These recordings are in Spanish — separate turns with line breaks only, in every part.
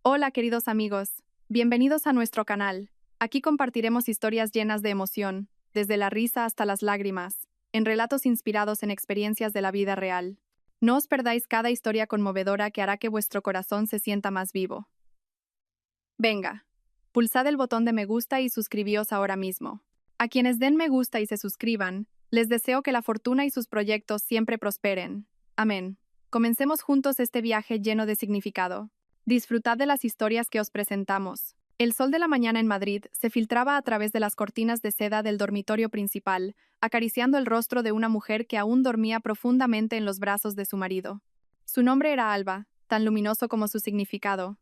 Hola, queridos amigos. Bienvenidos a nuestro canal. Aquí compartiremos historias llenas de emoción, desde la risa hasta las lágrimas, en relatos inspirados en experiencias de la vida real. No os perdáis cada historia conmovedora que hará que vuestro corazón se sienta más vivo. Venga, pulsad el botón de me gusta y suscribíos ahora mismo. A quienes den me gusta y se suscriban, les deseo que la fortuna y sus proyectos siempre prosperen. Amén. Comencemos juntos este viaje lleno de significado. Disfrutad de las historias que os presentamos. El sol de la mañana en Madrid se filtraba a través de las cortinas de seda del dormitorio principal, acariciando el rostro de una mujer que aún dormía profundamente en los brazos de su marido. Su nombre era Alba, tan luminoso como su significado.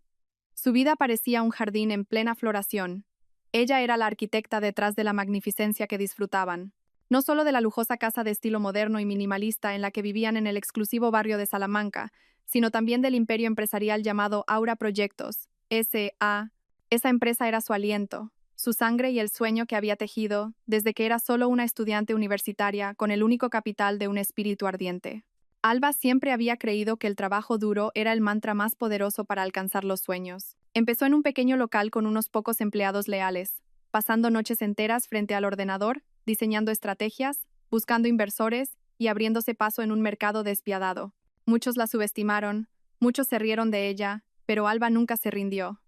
Su vida parecía un jardín en plena floración. Ella era la arquitecta detrás de la magnificencia que disfrutaban. No solo de la lujosa casa de estilo moderno y minimalista en la que vivían en el exclusivo barrio de Salamanca, sino también del imperio empresarial llamado Aura Proyectos, S.A. Esa empresa era su aliento, su sangre y el sueño que había tejido desde que era solo una estudiante universitaria con el único capital de un espíritu ardiente. Alba siempre había creído que el trabajo duro era el mantra más poderoso para alcanzar los sueños. Empezó en un pequeño local con unos pocos empleados leales, pasando noches enteras frente al ordenador, diseñando estrategias, buscando inversores y abriéndose paso en un mercado despiadado. Muchos la subestimaron, muchos se rieron de ella, pero Alba nunca se rindió.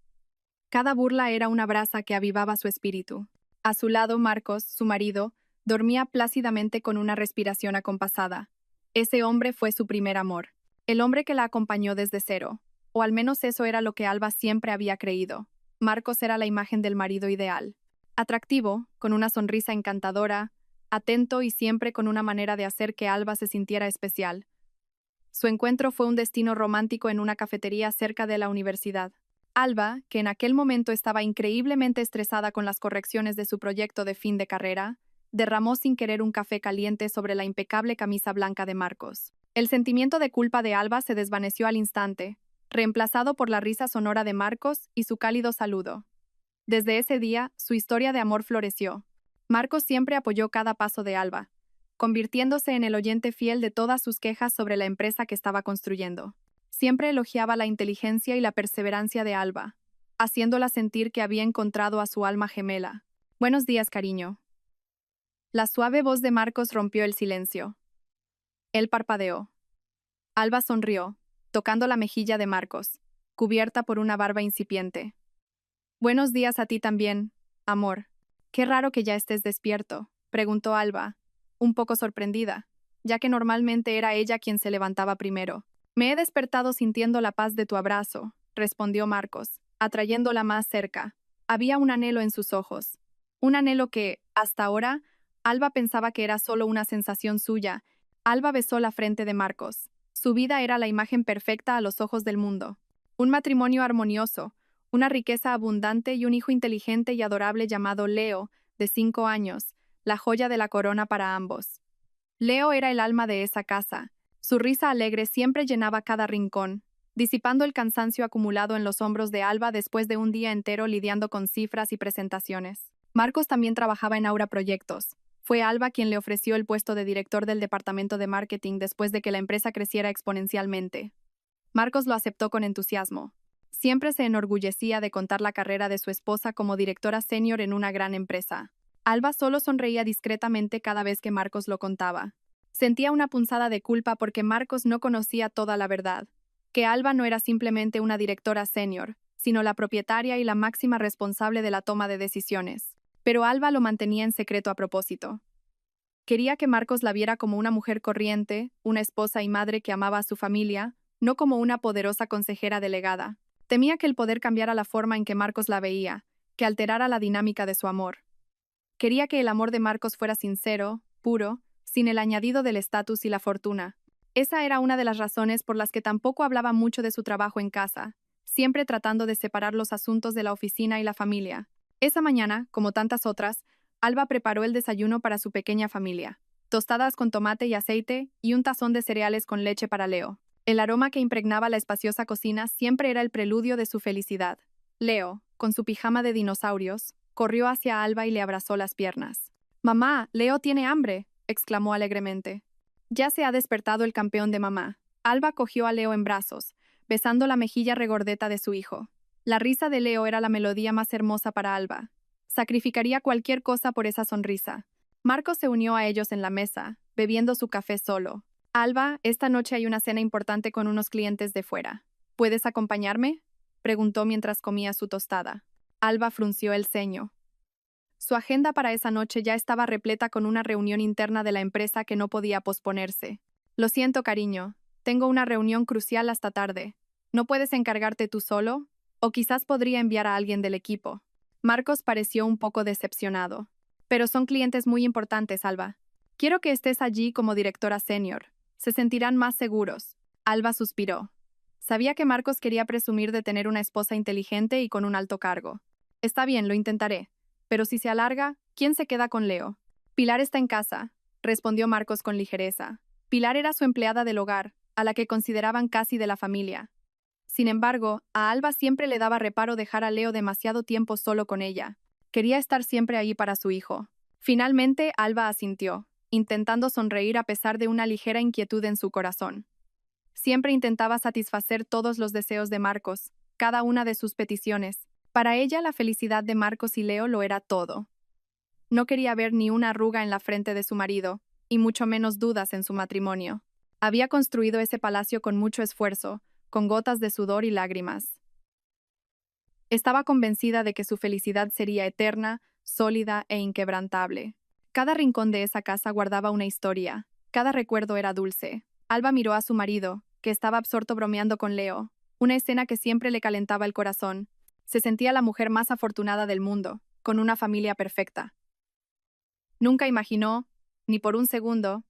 Cada burla era una brasa que avivaba su espíritu. A su lado, Marcos, su marido, dormía plácidamente con una respiración acompasada. Ese hombre fue su primer amor, el hombre que la acompañó desde cero, o al menos eso era lo que Alba siempre había creído. Marcos era la imagen del marido ideal. Atractivo, con una sonrisa encantadora, atento y siempre con una manera de hacer que Alba se sintiera especial. Su encuentro fue un destino romántico en una cafetería cerca de la universidad. Alba, que en aquel momento estaba increíblemente estresada con las correcciones de su proyecto de fin de carrera, derramó sin querer un café caliente sobre la impecable camisa blanca de Marcos. El sentimiento de culpa de Alba se desvaneció al instante, reemplazado por la risa sonora de Marcos y su cálido saludo. Desde ese día, su historia de amor floreció. Marcos siempre apoyó cada paso de Alba, convirtiéndose en el oyente fiel de todas sus quejas sobre la empresa que estaba construyendo. Siempre elogiaba la inteligencia y la perseverancia de Alba, haciéndola sentir que había encontrado a su alma gemela. Buenos días, cariño. La suave voz de Marcos rompió el silencio. Él parpadeó. Alba sonrió, tocando la mejilla de Marcos, cubierta por una barba incipiente. Buenos días a ti también, amor. Qué raro que ya estés despierto, preguntó Alba, un poco sorprendida, ya que normalmente era ella quien se levantaba primero. Me he despertado sintiendo la paz de tu abrazo, respondió Marcos, atrayéndola más cerca. Había un anhelo en sus ojos. Un anhelo que, hasta ahora, Alba pensaba que era solo una sensación suya. Alba besó la frente de Marcos. Su vida era la imagen perfecta a los ojos del mundo. Un matrimonio armonioso, una riqueza abundante y un hijo inteligente y adorable llamado Leo, de 5 años, la joya de la corona para ambos. Leo era el alma de esa casa. Su risa alegre siempre llenaba cada rincón, disipando el cansancio acumulado en los hombros de Alba después de un día entero lidiando con cifras y presentaciones. Marcos también trabajaba en Aura Proyectos. Fue Alba quien le ofreció el puesto de director del departamento de marketing después de que la empresa creciera exponencialmente. Marcos lo aceptó con entusiasmo. Siempre se enorgullecía de contar la carrera de su esposa como directora senior en una gran empresa. Alba solo sonreía discretamente cada vez que Marcos lo contaba. Sentía una punzada de culpa porque Marcos no conocía toda la verdad, que Alba no era simplemente una directora senior, sino la propietaria y la máxima responsable de la toma de decisiones. Pero Alba lo mantenía en secreto a propósito. Quería que Marcos la viera como una mujer corriente, una esposa y madre que amaba a su familia, no como una poderosa consejera delegada. Temía que el poder cambiara la forma en que Marcos la veía, que alterara la dinámica de su amor. Quería que el amor de Marcos fuera sincero, puro, sin el añadido del estatus y la fortuna. Esa era una de las razones por las que tampoco hablaba mucho de su trabajo en casa, siempre tratando de separar los asuntos de la oficina y la familia. Esa mañana, como tantas otras, Alba preparó el desayuno para su pequeña familia. Tostadas con tomate y aceite y un tazón de cereales con leche para Leo. El aroma que impregnaba la espaciosa cocina siempre era el preludio de su felicidad. Leo, con su pijama de dinosaurios, corrió hacia Alba y le abrazó las piernas. «Mamá, Leo tiene hambre», exclamó alegremente. Ya se ha despertado el campeón de mamá. Alba cogió a Leo en brazos, besando la mejilla regordeta de su hijo. La risa de Leo era la melodía más hermosa para Alba. Sacrificaría cualquier cosa por esa sonrisa. Marcos se unió a ellos en la mesa, bebiendo su café solo. Alba, esta noche hay una cena importante con unos clientes de fuera. ¿Puedes acompañarme?, preguntó mientras comía su tostada. Alba frunció el ceño. Su agenda para esa noche ya estaba repleta con una reunión interna de la empresa que no podía posponerse. Lo siento, cariño. Tengo una reunión crucial hasta tarde. ¿No puedes encargarte tú solo? O quizás podría enviar a alguien del equipo. Marcos pareció un poco decepcionado. Pero son clientes muy importantes, Alba. Quiero que estés allí como directora senior. Se sentirán más seguros. Alba suspiró. Sabía que Marcos quería presumir de tener una esposa inteligente y con un alto cargo. Está bien, lo intentaré. Pero si se alarga, ¿quién se queda con Leo? Pilar está en casa, respondió Marcos con ligereza. Pilar era su empleada del hogar, a la que consideraban casi de la familia. Sin embargo, a Alba siempre le daba reparo dejar a Leo demasiado tiempo solo con ella. Quería estar siempre ahí para su hijo. Finalmente, Alba asintió, intentando sonreír a pesar de una ligera inquietud en su corazón. Siempre intentaba satisfacer todos los deseos de Marcos, cada una de sus peticiones. Para ella, la felicidad de Marcos y Leo lo era todo. No quería ver ni una arruga en la frente de su marido, y mucho menos dudas en su matrimonio. Había construido ese palacio con mucho esfuerzo, con gotas de sudor y lágrimas. Estaba convencida de que su felicidad sería eterna, sólida e inquebrantable. Cada rincón de esa casa guardaba una historia. Cada recuerdo era dulce. Alba miró a su marido, que estaba absorto bromeando con Leo, una escena que siempre le calentaba el corazón. Se sentía la mujer más afortunada del mundo, con una familia perfecta. Nunca imaginó, ni por un segundo,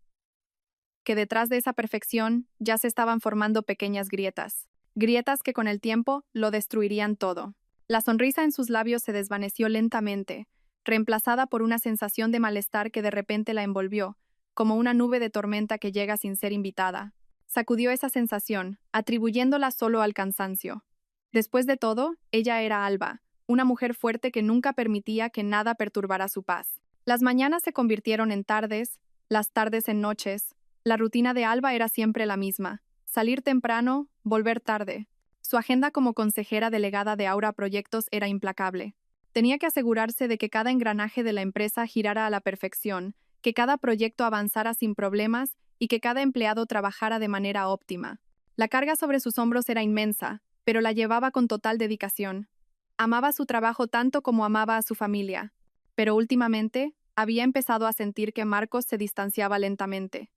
que detrás de esa perfección ya se estaban formando pequeñas grietas. Grietas que con el tiempo lo destruirían todo. La sonrisa en sus labios se desvaneció lentamente, reemplazada por una sensación de malestar que de repente la envolvió, como una nube de tormenta que llega sin ser invitada. Sacudió esa sensación, atribuyéndola solo al cansancio. Después de todo, ella era Alba, una mujer fuerte que nunca permitía que nada perturbara su paz. Las mañanas se convirtieron en tardes, las tardes en noches. La rutina de Alba era siempre la misma: salir temprano, volver tarde. Su agenda como consejera delegada de Aura Proyectos era implacable. Tenía que asegurarse de que cada engranaje de la empresa girara a la perfección, que cada proyecto avanzara sin problemas y que cada empleado trabajara de manera óptima. La carga sobre sus hombros era inmensa, pero la llevaba con total dedicación. Amaba su trabajo tanto como amaba a su familia. Pero últimamente, había empezado a sentir que Marcos se distanciaba lentamente.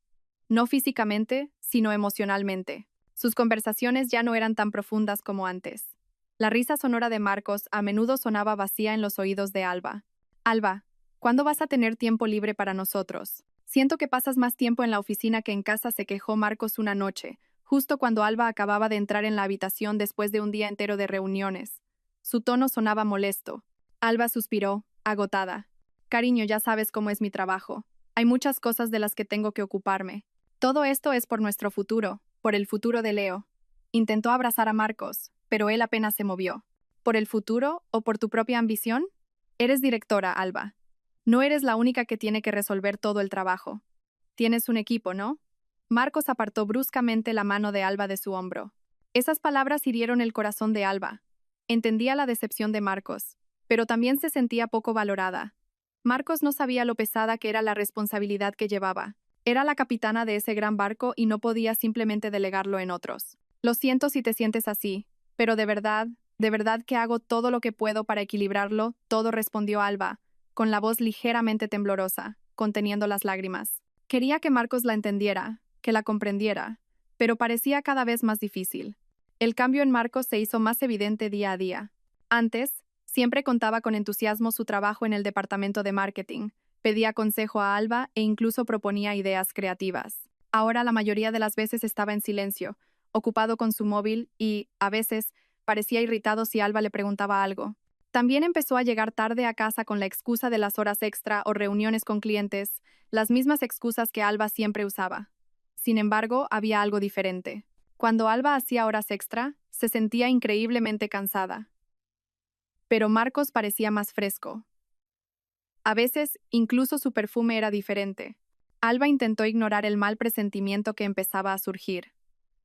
No físicamente, sino emocionalmente. Sus conversaciones ya no eran tan profundas como antes. La risa sonora de Marcos a menudo sonaba vacía en los oídos de Alba. Alba, ¿cuándo vas a tener tiempo libre para nosotros? Siento que pasas más tiempo en la oficina que en casa, se quejó Marcos una noche, justo cuando Alba acababa de entrar en la habitación después de un día entero de reuniones. Su tono sonaba molesto. Alba suspiró, agotada. Cariño, ya sabes cómo es mi trabajo. Hay muchas cosas de las que tengo que ocuparme. Todo esto es por nuestro futuro, por el futuro de Leo. Intentó abrazar a Marcos, pero él apenas se movió. ¿Por el futuro o por tu propia ambición? Eres directora, Alba. No eres la única que tiene que resolver todo el trabajo. Tienes un equipo, ¿no? Marcos apartó bruscamente la mano de Alba de su hombro. Esas palabras hirieron el corazón de Alba. Entendía la decepción de Marcos, pero también se sentía poco valorada. Marcos no sabía lo pesada que era la responsabilidad que llevaba. Era la capitana de ese gran barco y no podía simplemente delegarlo en otros. Lo siento si te sientes así, pero de verdad que hago todo lo que puedo para equilibrarlo, todo, respondió Alba, con la voz ligeramente temblorosa, conteniendo las lágrimas. Quería que Marcos la entendiera, que la comprendiera, pero parecía cada vez más difícil. El cambio en Marcos se hizo más evidente día a día. Antes, siempre contaba con entusiasmo su trabajo en el departamento de marketing, pedía consejo a Alba e incluso proponía ideas creativas. Ahora la mayoría de las veces estaba en silencio, ocupado con su móvil y, a veces, parecía irritado si Alba le preguntaba algo. También empezó a llegar tarde a casa con la excusa de las horas extra o reuniones con clientes, las mismas excusas que Alba siempre usaba. Sin embargo, había algo diferente. Cuando Alba hacía horas extra, se sentía increíblemente cansada. Pero Marcos parecía más fresco. A veces, incluso su perfume era diferente. Alba intentó ignorar el mal presentimiento que empezaba a surgir.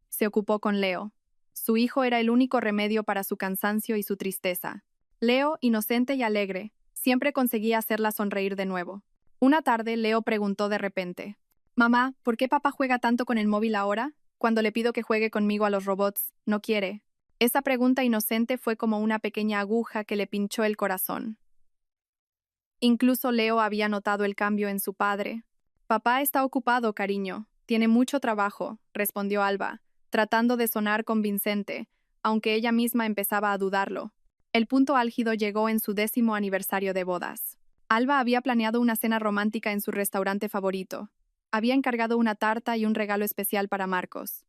Se ocupó con Leo. Su hijo era el único remedio para su cansancio y su tristeza. Leo, inocente y alegre, siempre conseguía hacerla sonreír de nuevo. Una tarde, Leo preguntó de repente: «Mamá, ¿por qué papá juega tanto con el móvil ahora? Cuando le pido que juegue conmigo a los robots, no quiere». Esa pregunta inocente fue como una pequeña aguja que le pinchó el corazón. Incluso Leo había notado el cambio en su padre. «Papá está ocupado, cariño. Tiene mucho trabajo», respondió Alba, tratando de sonar convincente, aunque ella misma empezaba a dudarlo. El punto álgido llegó en su 10º aniversario de bodas. Alba había planeado una cena romántica en su restaurante favorito. Había encargado una tarta y un regalo especial para Marcos.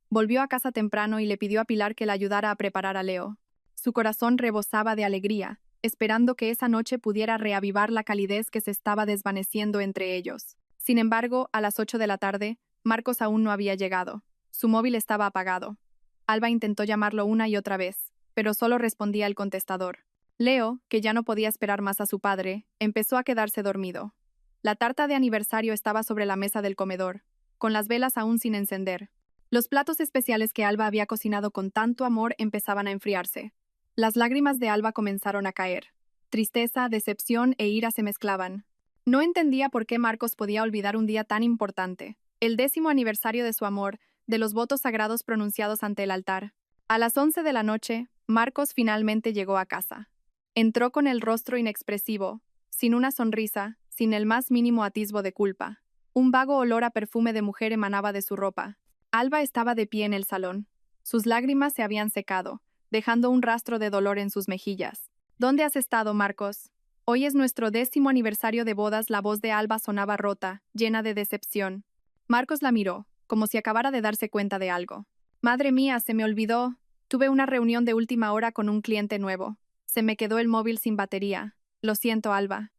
Volvió a casa temprano y le pidió a Pilar que la ayudara a preparar a Leo. Su corazón rebosaba de alegría, esperando que esa noche pudiera reavivar la calidez que se estaba desvaneciendo entre ellos. Sin embargo, a las 8 de la tarde, Marcos aún no había llegado. Su móvil estaba apagado. Alba intentó llamarlo una y otra vez, pero solo respondía el contestador. Leo, que ya no podía esperar más a su padre, empezó a quedarse dormido. La tarta de aniversario estaba sobre la mesa del comedor, con las velas aún sin encender. Los platos especiales que Alba había cocinado con tanto amor empezaban a enfriarse. Las lágrimas de Alba comenzaron a caer. Tristeza, decepción e ira se mezclaban. No entendía por qué Marcos podía olvidar un día tan importante, el 10º aniversario de su amor, de los votos sagrados pronunciados ante el altar. A las 11 de la noche, Marcos finalmente llegó a casa. Entró con el rostro inexpresivo, sin una sonrisa, sin el más mínimo atisbo de culpa. Un vago olor a perfume de mujer emanaba de su ropa. Alba estaba de pie en el salón. Sus lágrimas se habían secado, dejando un rastro de dolor en sus mejillas. «¿Dónde has estado, Marcos? Hoy es nuestro 10º aniversario de bodas». La voz de Alba sonaba rota, llena de decepción. Marcos la miró, como si acabara de darse cuenta de algo. «Madre mía, se me olvidó. Tuve una reunión de última hora con un cliente nuevo. Se me quedó el móvil sin batería. Lo siento, Alba».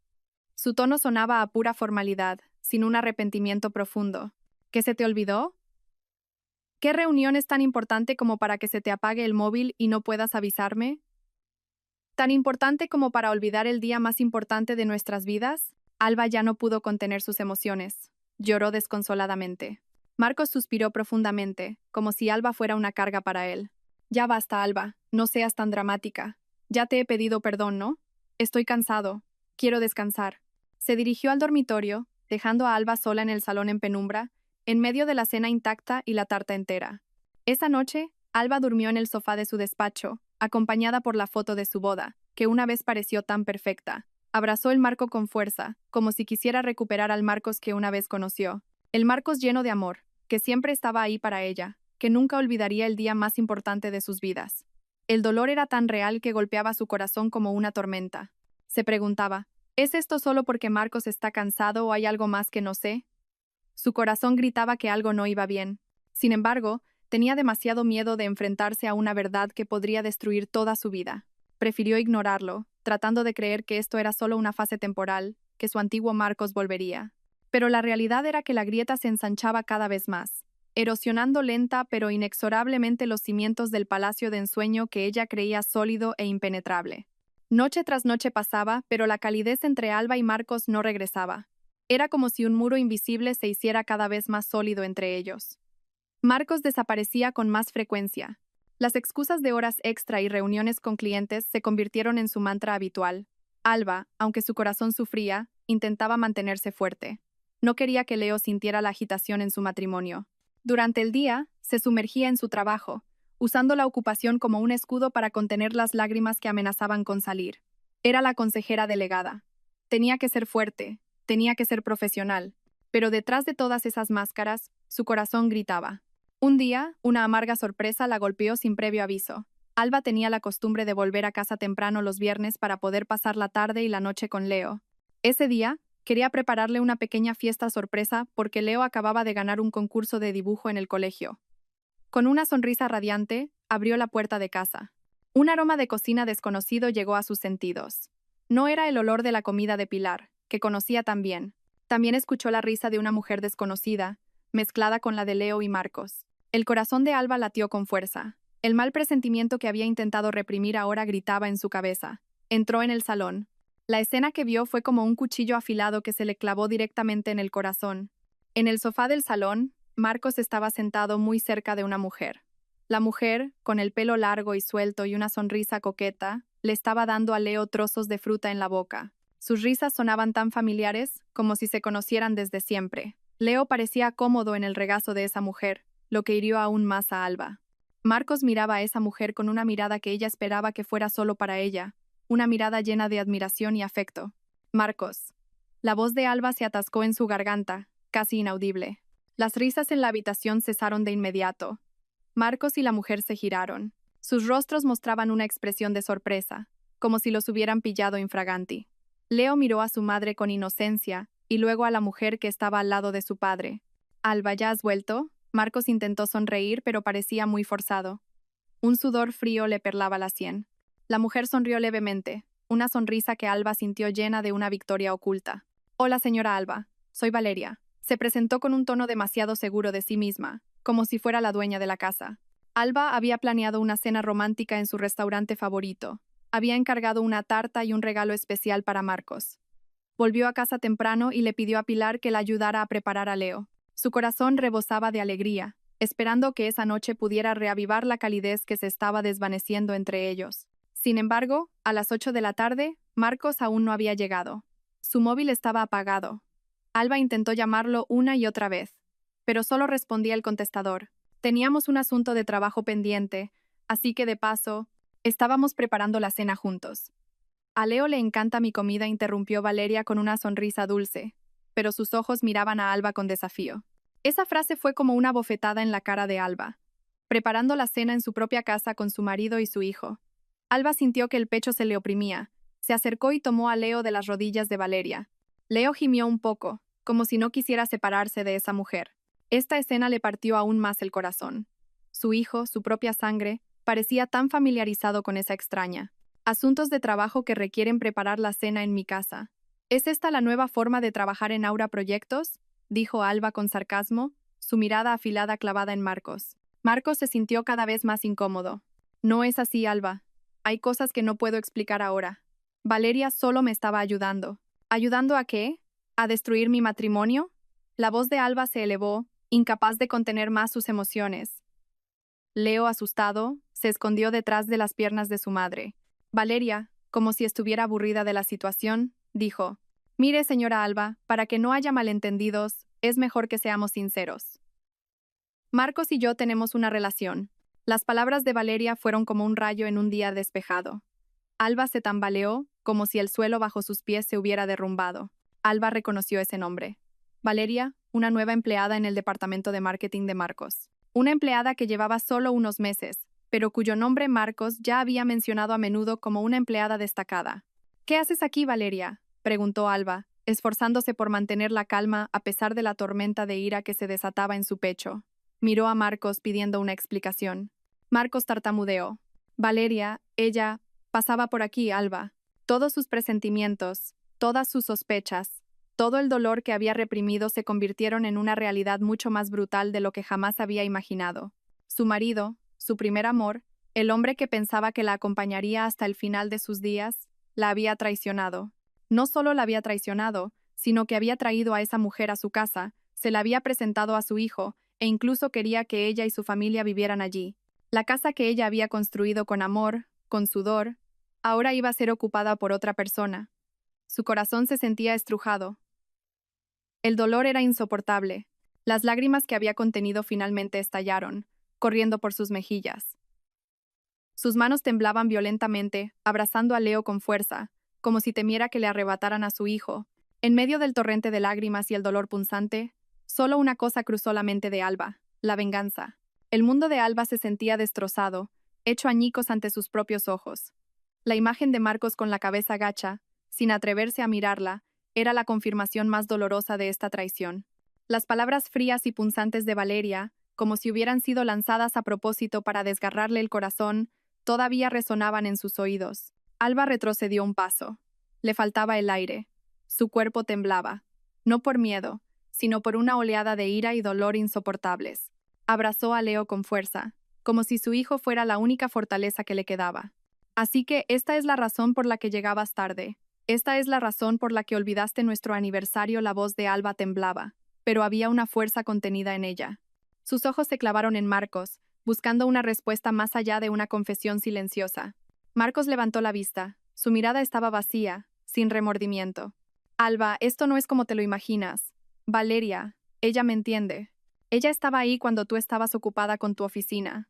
Su tono sonaba a pura formalidad, sin un arrepentimiento profundo. «¿Qué se te olvidó? ¿Qué reunión es tan importante como para que se te apague el móvil y no puedas avisarme? ¿Tan importante como para olvidar el día más importante de nuestras vidas?» Alba ya no pudo contener sus emociones. Lloró desconsoladamente. Marcos suspiró profundamente, como si Alba fuera una carga para él. «Ya basta, Alba. No seas tan dramática. Ya te he pedido perdón, ¿no? Estoy cansado. Quiero descansar». Se dirigió al dormitorio, dejando a Alba sola en el salón en penumbra, en medio de la cena intacta y la tarta entera. Esa noche, Alba durmió en el sofá de su despacho, acompañada por la foto de su boda, que una vez pareció tan perfecta. Abrazó el marco con fuerza, como si quisiera recuperar al Marcos que una vez conoció. El Marcos lleno de amor, que siempre estaba ahí para ella, que nunca olvidaría el día más importante de sus vidas. El dolor era tan real que golpeaba su corazón como una tormenta. Se preguntaba: ¿es esto solo porque Marcos está cansado o hay algo más que no sé? Su corazón gritaba que algo no iba bien. Sin embargo, tenía demasiado miedo de enfrentarse a una verdad que podría destruir toda su vida. Prefirió ignorarlo, tratando de creer que esto era solo una fase temporal, que su antiguo Marcos volvería. Pero la realidad era que la grieta se ensanchaba cada vez más, erosionando lenta pero inexorablemente los cimientos del palacio de ensueño que ella creía sólido e impenetrable. Noche tras noche pasaba, pero la calidez entre Alba y Marcos no regresaba. Era como si un muro invisible se hiciera cada vez más sólido entre ellos. Marcos desaparecía con más frecuencia. Las excusas de horas extra y reuniones con clientes se convirtieron en su mantra habitual. Alba, aunque su corazón sufría, intentaba mantenerse fuerte. No quería que Leo sintiera la agitación en su matrimonio. Durante el día, se sumergía en su trabajo, usando la ocupación como un escudo para contener las lágrimas que amenazaban con salir. Era la consejera delegada. Tenía que ser fuerte, tenía que ser profesional, pero detrás de todas esas máscaras, su corazón gritaba. Un día, una amarga sorpresa la golpeó sin previo aviso. Alba tenía la costumbre de volver a casa temprano los viernes para poder pasar la tarde y la noche con Leo. Ese día, quería prepararle una pequeña fiesta sorpresa porque Leo acababa de ganar un concurso de dibujo en el colegio. Con una sonrisa radiante, abrió la puerta de casa. Un aroma de cocina desconocido llegó a sus sentidos. No era el olor de la comida de Pilar, que conocía tan bien. También escuchó la risa de una mujer desconocida, mezclada con la de Leo y Marcos. El corazón de Alba latió con fuerza. El mal presentimiento que había intentado reprimir ahora gritaba en su cabeza. Entró en el salón. La escena que vio fue como un cuchillo afilado que se le clavó directamente en el corazón. En el sofá del salón, Marcos estaba sentado muy cerca de una mujer. La mujer, con el pelo largo y suelto y una sonrisa coqueta, le estaba dando a Leo trozos de fruta en la boca. Sus risas sonaban tan familiares como si se conocieran desde siempre. Leo parecía cómodo en el regazo de esa mujer, lo que hirió aún más a Alba. Marcos miraba a esa mujer con una mirada que ella esperaba que fuera solo para ella, una mirada llena de admiración y afecto. Marcos. La voz de Alba se atascó en su garganta, casi inaudible. Las risas en la habitación cesaron de inmediato. Marcos y la mujer se giraron. Sus rostros mostraban una expresión de sorpresa, como si los hubieran pillado infraganti. Leo miró a su madre con inocencia y luego a la mujer que estaba al lado de su padre. Alba, ¿ya has vuelto? Marcos intentó sonreír, pero parecía muy forzado. Un sudor frío le perlaba la sien. La mujer sonrió levemente, una sonrisa que Alba sintió llena de una victoria oculta. Hola, señora Alba. Soy Valeria. Se presentó con un tono demasiado seguro de sí misma, como si fuera la dueña de la casa. Alba había planeado una cena romántica en su restaurante favorito. Había encargado una tarta y un regalo especial para Marcos. Volvió a casa temprano y le pidió a Pilar que la ayudara a preparar a Leo. Su corazón rebosaba de alegría, esperando que esa noche pudiera reavivar la calidez que se estaba desvaneciendo entre ellos. Sin embargo, a las 8 de la tarde, Marcos aún no había llegado. Su móvil estaba apagado. Alba intentó llamarlo una y otra vez, pero solo respondía el contestador. Teníamos un asunto de trabajo pendiente, así que de paso, estábamos preparando la cena juntos. A Leo le encanta mi comida, interrumpió Valeria con una sonrisa dulce, pero sus ojos miraban a Alba con desafío. Esa frase fue como una bofetada en la cara de Alba. Preparando la cena en su propia casa con su marido y su hijo. Alba sintió que el pecho se le oprimía. Se acercó y tomó a Leo de las rodillas de Valeria. Leo gimió un poco, como si no quisiera separarse de esa mujer. Esta escena le partió aún más el corazón. Su hijo, su propia sangre, parecía tan familiarizado con esa extraña. Asuntos de trabajo que requieren preparar la cena en mi casa. ¿Es esta la nueva forma de trabajar en Aura Proyectos?, dijo Alba con sarcasmo, su mirada afilada clavada en Marcos. Marcos se sintió cada vez más incómodo. No es así, Alba. Hay cosas que no puedo explicar ahora. Valeria solo me estaba ayudando. ¿Ayudando a qué? ¿A destruir mi matrimonio? La voz de Alba se elevó, incapaz de contener más sus emociones. Leo, asustado, se escondió detrás de las piernas de su madre. Valeria, como si estuviera aburrida de la situación, dijo: «Mire, señora Alba, para que no haya malentendidos, es mejor que seamos sinceros. Marcos y yo tenemos una relación». Las palabras de Valeria fueron como un rayo en un día despejado. Alba se tambaleó, como si el suelo bajo sus pies se hubiera derrumbado. Alba reconoció ese nombre. Valeria, una nueva empleada en el departamento de marketing de Marcos. Una empleada que llevaba solo unos meses, pero cuyo nombre Marcos ya había mencionado a menudo como una empleada destacada. «¿Qué haces aquí, Valeria?», preguntó Alba, esforzándose por mantener la calma a pesar de la tormenta de ira que se desataba en su pecho. Miró a Marcos pidiendo una explicación. Marcos tartamudeó. «Valeria, ella, pasaba por aquí, Alba». Todos sus presentimientos, todas sus sospechas, todo el dolor que había reprimido se convirtieron en una realidad mucho más brutal de lo que jamás había imaginado. Su marido, su primer amor, el hombre que pensaba que la acompañaría hasta el final de sus días, la había traicionado. No solo la había traicionado, sino que había traído a esa mujer a su casa, se la había presentado a su hijo, e incluso quería que ella y su familia vivieran allí. La casa que ella había construido con amor, con sudor, ahora iba a ser ocupada por otra persona. Su corazón se sentía estrujado. El dolor era insoportable. Las lágrimas que había contenido finalmente estallaron, corriendo por sus mejillas. Sus manos temblaban violentamente, abrazando a Leo con fuerza, como si temiera que le arrebataran a su hijo. En medio del torrente de lágrimas y el dolor punzante, solo una cosa cruzó la mente de Alba: la venganza. El mundo de Alba se sentía destrozado, hecho añicos ante sus propios ojos. La imagen de Marcos con la cabeza gacha, sin atreverse a mirarla, era la confirmación más dolorosa de esta traición. Las palabras frías y punzantes de Valeria, como si hubieran sido lanzadas a propósito para desgarrarle el corazón, todavía resonaban en sus oídos. Alba retrocedió un paso. Le faltaba el aire. Su cuerpo temblaba. No por miedo, sino por una oleada de ira y dolor insoportables. Abrazó a Leo con fuerza, como si su hijo fuera la única fortaleza que le quedaba. «Así que esta es la razón por la que llegabas tarde. Esta es la razón por la que olvidaste nuestro aniversario». La voz de Alba temblaba, pero había una fuerza contenida en ella. Sus ojos se clavaron en Marcos, buscando una respuesta más allá de una confesión silenciosa. Marcos levantó la vista. Su mirada estaba vacía, sin remordimiento. Alba, esto no es como te lo imaginas. Valeria, ella me entiende. Ella estaba ahí cuando tú estabas ocupada con tu oficina.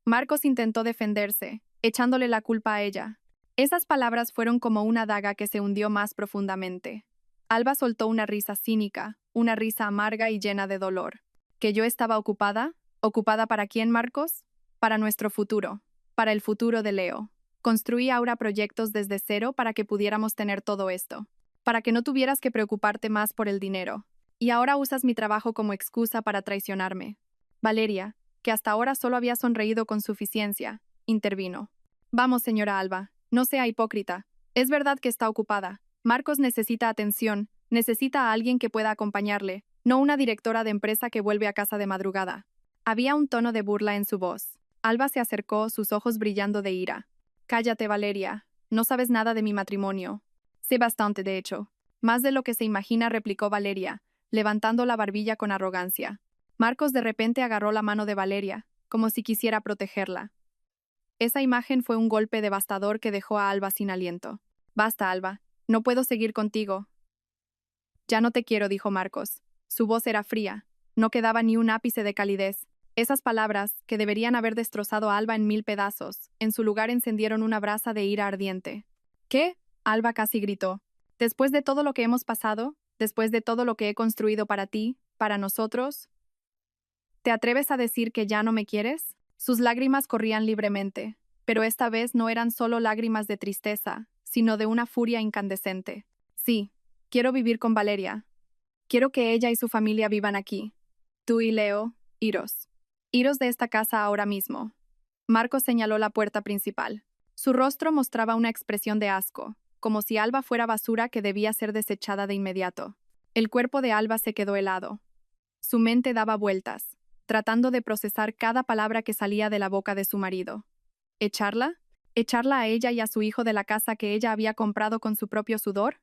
Marcos intentó defenderse, echándole la culpa a ella. Esas palabras fueron como una daga que se hundió más profundamente. Alba soltó una risa cínica, una risa amarga y llena de dolor. ¿Que yo estaba ocupada? ¿Ocupada para quién, Marcos? Para nuestro futuro, para el futuro de Leo. Construí ahora proyectos desde cero para que pudiéramos tener todo esto, para que no tuvieras que preocuparte más por el dinero. Y ahora usas mi trabajo como excusa para traicionarme. Valeria, que hasta ahora solo había sonreído con suficiencia, intervino. Vamos, señora Alba, no sea hipócrita. Es verdad que está ocupada. Marcos necesita atención, necesita a alguien que pueda acompañarle, no una directora de empresa que vuelve a casa de madrugada. Había un tono de burla en su voz. Alba se acercó, sus ojos brillando de ira. Cállate, Valeria. No sabes nada de mi matrimonio. Sé bastante, de hecho. Más de lo que se imagina, replicó Valeria, levantando la barbilla con arrogancia. Marcos de repente agarró la mano de Valeria, como si quisiera protegerla. Esa imagen fue un golpe devastador que dejó a Alba sin aliento. Basta, Alba. No puedo seguir contigo. Ya no te quiero, dijo Marcos. Su voz era fría. No quedaba ni un ápice de calidez. Esas palabras, que deberían haber destrozado a Alba en 1000 pedazos, en su lugar encendieron una brasa de ira ardiente. ¿Qué? Alba casi gritó. Después de todo lo que hemos pasado, después de todo lo que he construido para ti, para nosotros, ¿te atreves a decir que ya no me quieres? Sus lágrimas corrían libremente, pero esta vez no eran solo lágrimas de tristeza, sino de una furia incandescente. Sí, quiero vivir con Valeria. Quiero que ella y su familia vivan aquí. Tú y Leo, iros. Iros de esta casa ahora mismo. Marcos señaló la puerta principal. Su rostro mostraba una expresión de asco, como si Alba fuera basura que debía ser desechada de inmediato. El cuerpo de Alba se quedó helado. Su mente daba vueltas, tratando de procesar cada palabra que salía de la boca de su marido. ¿Echarla? ¿Echarla a ella y a su hijo de la casa que ella había comprado con su propio sudor?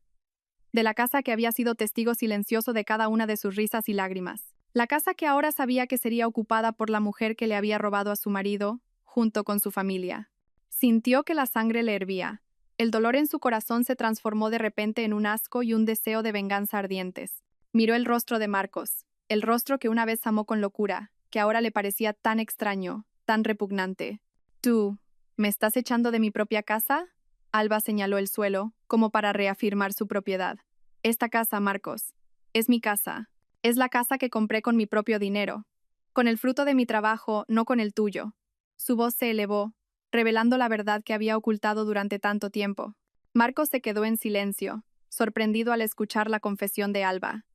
De la casa que había sido testigo silencioso de cada una de sus risas y lágrimas. La casa que ahora sabía que sería ocupada por la mujer que le había robado a su marido, junto con su familia. Sintió que la sangre le hervía. El dolor en su corazón se transformó de repente en un asco y un deseo de venganza ardientes. Miró el rostro de Marcos, el rostro que una vez amó con locura, que ahora le parecía tan extraño, tan repugnante. ¿Tú, me estás echando de mi propia casa? Alba señaló el suelo, como para reafirmar su propiedad. Esta casa, Marcos, es mi casa. Es la casa que compré con mi propio dinero. Con el fruto de mi trabajo, no con el tuyo. Su voz se elevó, revelando la verdad que había ocultado durante tanto tiempo. Marcos se quedó en silencio, sorprendido al escuchar la confesión de Alba.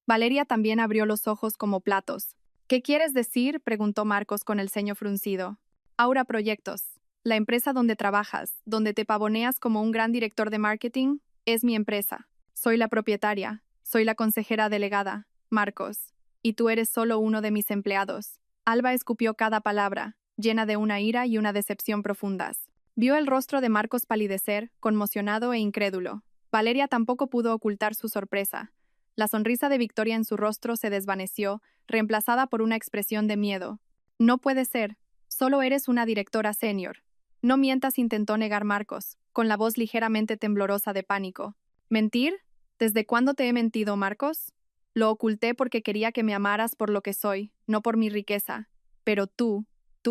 Valeria también abrió los ojos como platos. ¿Qué quieres decir?, preguntó Marcos con el ceño fruncido. Aura Proyectos, la empresa donde trabajas, donde te pavoneas como un gran director de marketing, es mi empresa. Soy la propietaria, soy la consejera delegada, Marcos, y tú eres solo uno de mis empleados. Alba escupió cada palabra, llena de una ira y una decepción profundas. Vio el rostro de Marcos palidecer, conmocionado e incrédulo. Valeria tampoco pudo ocultar su sorpresa. La sonrisa de victoria en su rostro se desvaneció, reemplazada por una expresión de miedo. No puede ser. Solo eres una directora senior. No mientas, intentó negar Marcos, con la voz ligeramente temblorosa de pánico. ¿Mentir? ¿Desde cuándo te he mentido, Marcos? Lo oculté porque quería que me amaras por lo que soy, no por mi riqueza. Pero tú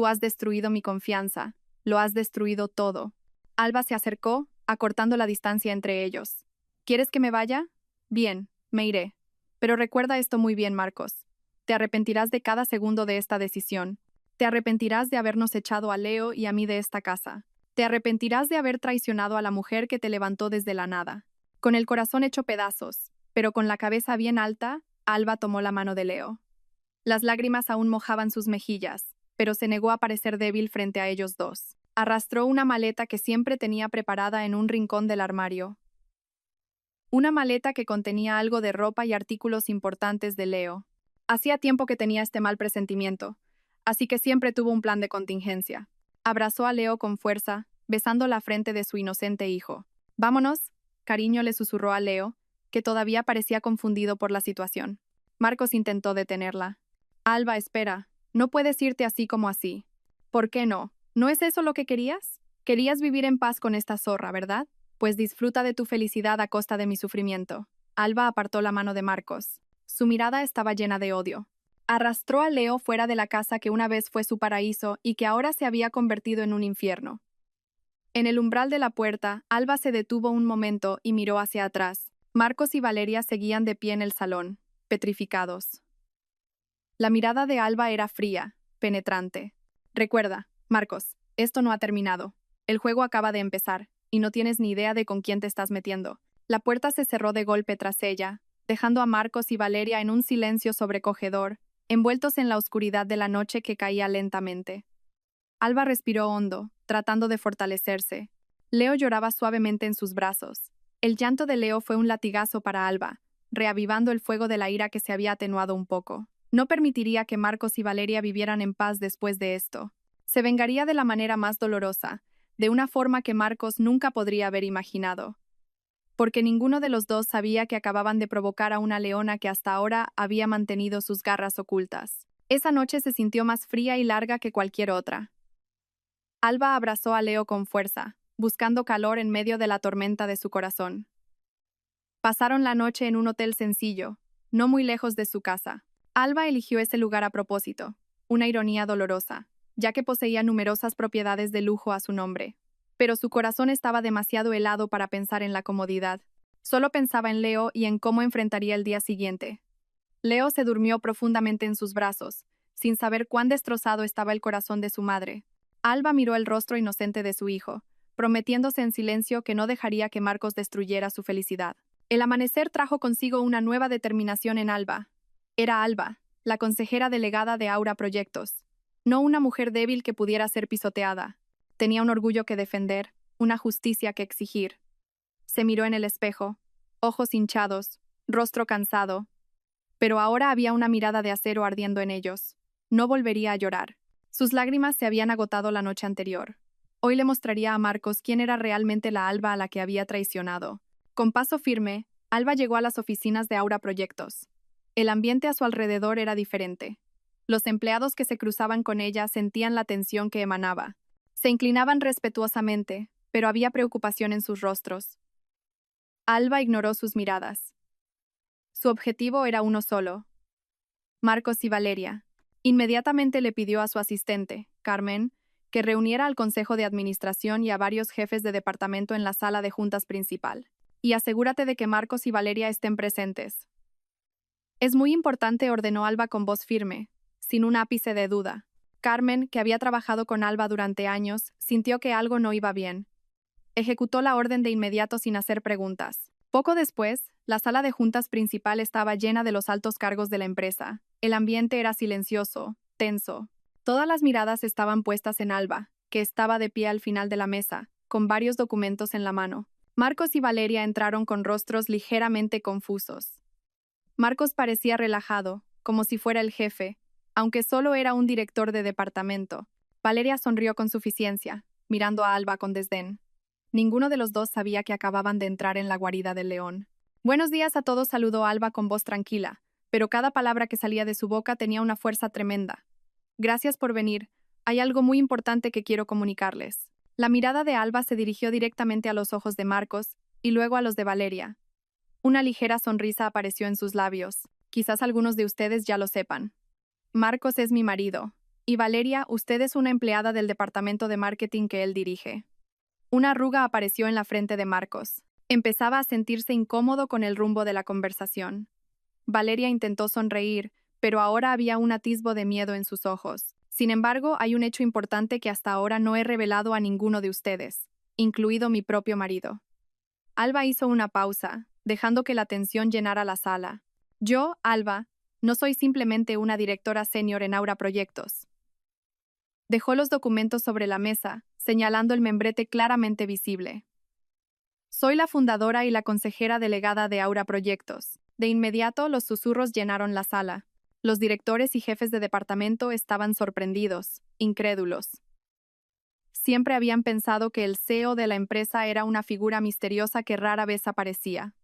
has destruido mi confianza. Lo has destruido todo. Alba se acercó, acortando la distancia entre ellos. ¿Quieres que me vaya? Bien, me iré. Pero recuerda esto muy bien, Marcos. Te arrepentirás de cada segundo de esta decisión. Te arrepentirás de habernos echado a Leo y a mí de esta casa. Te arrepentirás de haber traicionado a la mujer que te levantó desde la nada. Con el corazón hecho pedazos, pero con la cabeza bien alta, Alba tomó la mano de Leo. Las lágrimas aún mojaban sus mejillas, pero se negó a parecer débil frente a ellos dos. Arrastró una maleta que siempre tenía preparada en un rincón del armario. Una maleta que contenía algo de ropa y artículos importantes de Leo. Hacía tiempo que tenía este mal presentimiento, así que siempre tuvo un plan de contingencia. Abrazó a Leo con fuerza, besando la frente de su inocente hijo. «Vámonos», cariño le susurró a Leo, que todavía parecía confundido por la situación. Marcos intentó detenerla. «Alba, espera. No puedes irte así como así. ¿Por qué no? ¿No es eso lo que querías? Querías vivir en paz con esta zorra, ¿verdad? Pues disfruta de tu felicidad a costa de mi sufrimiento. Alba apartó la mano de Marcos. Su mirada estaba llena de odio. Arrastró a Leo fuera de la casa que una vez fue su paraíso y que ahora se había convertido en un infierno. En el umbral de la puerta, Alba se detuvo un momento y miró hacia atrás. Marcos y Valeria seguían de pie en el salón, petrificados. La mirada de Alba era fría, penetrante. Recuerda, Marcos, esto no ha terminado. El juego acaba de empezar, y no tienes ni idea de con quién te estás metiendo. La puerta se cerró de golpe tras ella, dejando a Marcos y Valeria en un silencio sobrecogedor, envueltos en la oscuridad de la noche que caía lentamente. Alba respiró hondo, tratando de fortalecerse. Leo lloraba suavemente en sus brazos. El llanto de Leo fue un latigazo para Alba, reavivando el fuego de la ira que se había atenuado un poco. No permitiría que Marcos y Valeria vivieran en paz después de esto. Se vengaría de la manera más dolorosa, de una forma que Marcos nunca podría haber imaginado. Porque ninguno de los dos sabía que acababan de provocar a una leona que hasta ahora había mantenido sus garras ocultas. Esa noche se sintió más fría y larga que cualquier otra. Alba abrazó a Leo con fuerza, buscando calor en medio de la tormenta de su corazón. Pasaron la noche en un hotel sencillo, no muy lejos de su casa. Alba eligió ese lugar a propósito, una ironía dolorosa, ya que poseía numerosas propiedades de lujo a su nombre. Pero su corazón estaba demasiado helado para pensar en la comodidad. Solo pensaba en Leo y en cómo enfrentaría el día siguiente. Leo se durmió profundamente en sus brazos, sin saber cuán destrozado estaba el corazón de su madre. Alba miró el rostro inocente de su hijo, prometiéndose en silencio que no dejaría que Marcos destruyera su felicidad. El amanecer trajo consigo una nueva determinación en Alba. Era Alba, la consejera delegada de Aura Proyectos. No una mujer débil que pudiera ser pisoteada. Tenía un orgullo que defender, una justicia que exigir. Se miró en el espejo, ojos hinchados, rostro cansado. Pero ahora había una mirada de acero ardiendo en ellos. No volvería a llorar. Sus lágrimas se habían agotado la noche anterior. Hoy le mostraría a Marcos quién era realmente la Alba a la que había traicionado. Con paso firme, Alba llegó a las oficinas de Aura Proyectos. El ambiente a su alrededor era diferente. Los empleados que se cruzaban con ella sentían la tensión que emanaba. Se inclinaban respetuosamente, pero había preocupación en sus rostros. Alba ignoró sus miradas. Su objetivo era uno solo: Marcos y Valeria. Inmediatamente le pidió a su asistente, Carmen, que reuniera al Consejo de Administración y a varios jefes de departamento en la sala de juntas principal. Y asegúrate de que Marcos y Valeria estén presentes. Es muy importante, ordenó Alba con voz firme, sin un ápice de duda. Carmen, que había trabajado con Alba durante años, sintió que algo no iba bien. Ejecutó la orden de inmediato sin hacer preguntas. Poco después, la sala de juntas principal estaba llena de los altos cargos de la empresa. El ambiente era silencioso, tenso. Todas las miradas estaban puestas en Alba, que estaba de pie al final de la mesa, con varios documentos en la mano. Marcos y Valeria entraron con rostros ligeramente confusos. Marcos parecía relajado, como si fuera el jefe, aunque solo era un director de departamento. Valeria sonrió con suficiencia, mirando a Alba con desdén. Ninguno de los dos sabía que acababan de entrar en la guarida del león. Buenos días a todos, saludó Alba con voz tranquila, pero cada palabra que salía de su boca tenía una fuerza tremenda. Gracias por venir. Hay algo muy importante que quiero comunicarles. La mirada de Alba se dirigió directamente a los ojos de Marcos y luego a los de Valeria. Una ligera sonrisa apareció en sus labios. Quizás algunos de ustedes ya lo sepan. Marcos es mi marido, y Valeria, usted es una empleada del departamento de marketing que él dirige. Una arruga apareció en la frente de Marcos. Empezaba a sentirse incómodo con el rumbo de la conversación. Valeria intentó sonreír, pero ahora había un atisbo de miedo en sus ojos. Sin embargo, hay un hecho importante que hasta ahora no he revelado a ninguno de ustedes, incluido mi propio marido. Alba hizo una pausa, dejando que la tensión llenara la sala. Yo, Alba, no soy simplemente una directora senior en Aura Proyectos. Dejó los documentos sobre la mesa, señalando el membrete claramente visible. Soy la fundadora y la consejera delegada de Aura Proyectos. De inmediato, los susurros llenaron la sala. Los directores y jefes de departamento estaban sorprendidos, incrédulos. Siempre habían pensado que el CEO de la empresa era una figura misteriosa que rara vez aparecía.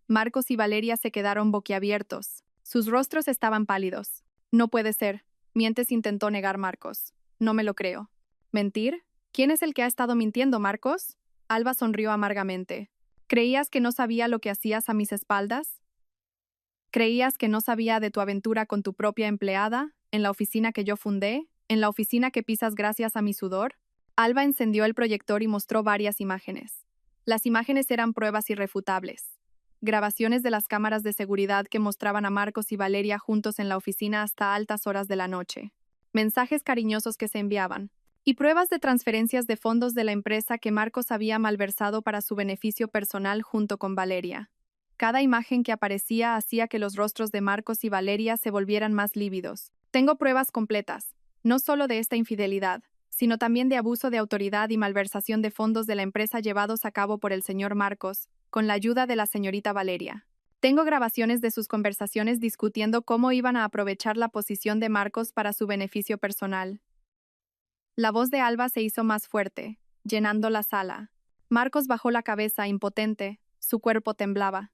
Marcos y Valeria se quedaron boquiabiertos. Sus rostros estaban pálidos. No puede ser. Mientes, intentó negar Marcos. No me lo creo. ¿Mentir? ¿Quién es el que ha estado mintiendo, Marcos? Alba sonrió amargamente. ¿Creías que no sabía lo que hacías a mis espaldas? ¿Creías que no sabía de tu aventura con tu propia empleada, en la oficina que yo fundé, en la oficina que pisas gracias a mi sudor? Alba encendió el proyector y mostró varias imágenes. Las imágenes eran pruebas irrefutables. Grabaciones de las cámaras de seguridad que mostraban a Marcos y Valeria juntos en la oficina hasta altas horas de la noche. Mensajes cariñosos que se enviaban. Y pruebas de transferencias de fondos de la empresa que Marcos había malversado para su beneficio personal junto con Valeria. Cada imagen que aparecía hacía que los rostros de Marcos y Valeria se volvieran más lívidos. Tengo pruebas completas, no solo de esta infidelidad, sino también de abuso de autoridad y malversación de fondos de la empresa llevados a cabo por el señor Marcos, con la ayuda de la señorita Valeria. Tengo grabaciones de sus conversaciones discutiendo cómo iban a aprovechar la posición de Marcos para su beneficio personal. La voz de Alba se hizo más fuerte, llenando la sala. Marcos bajó la cabeza, impotente, su cuerpo temblaba.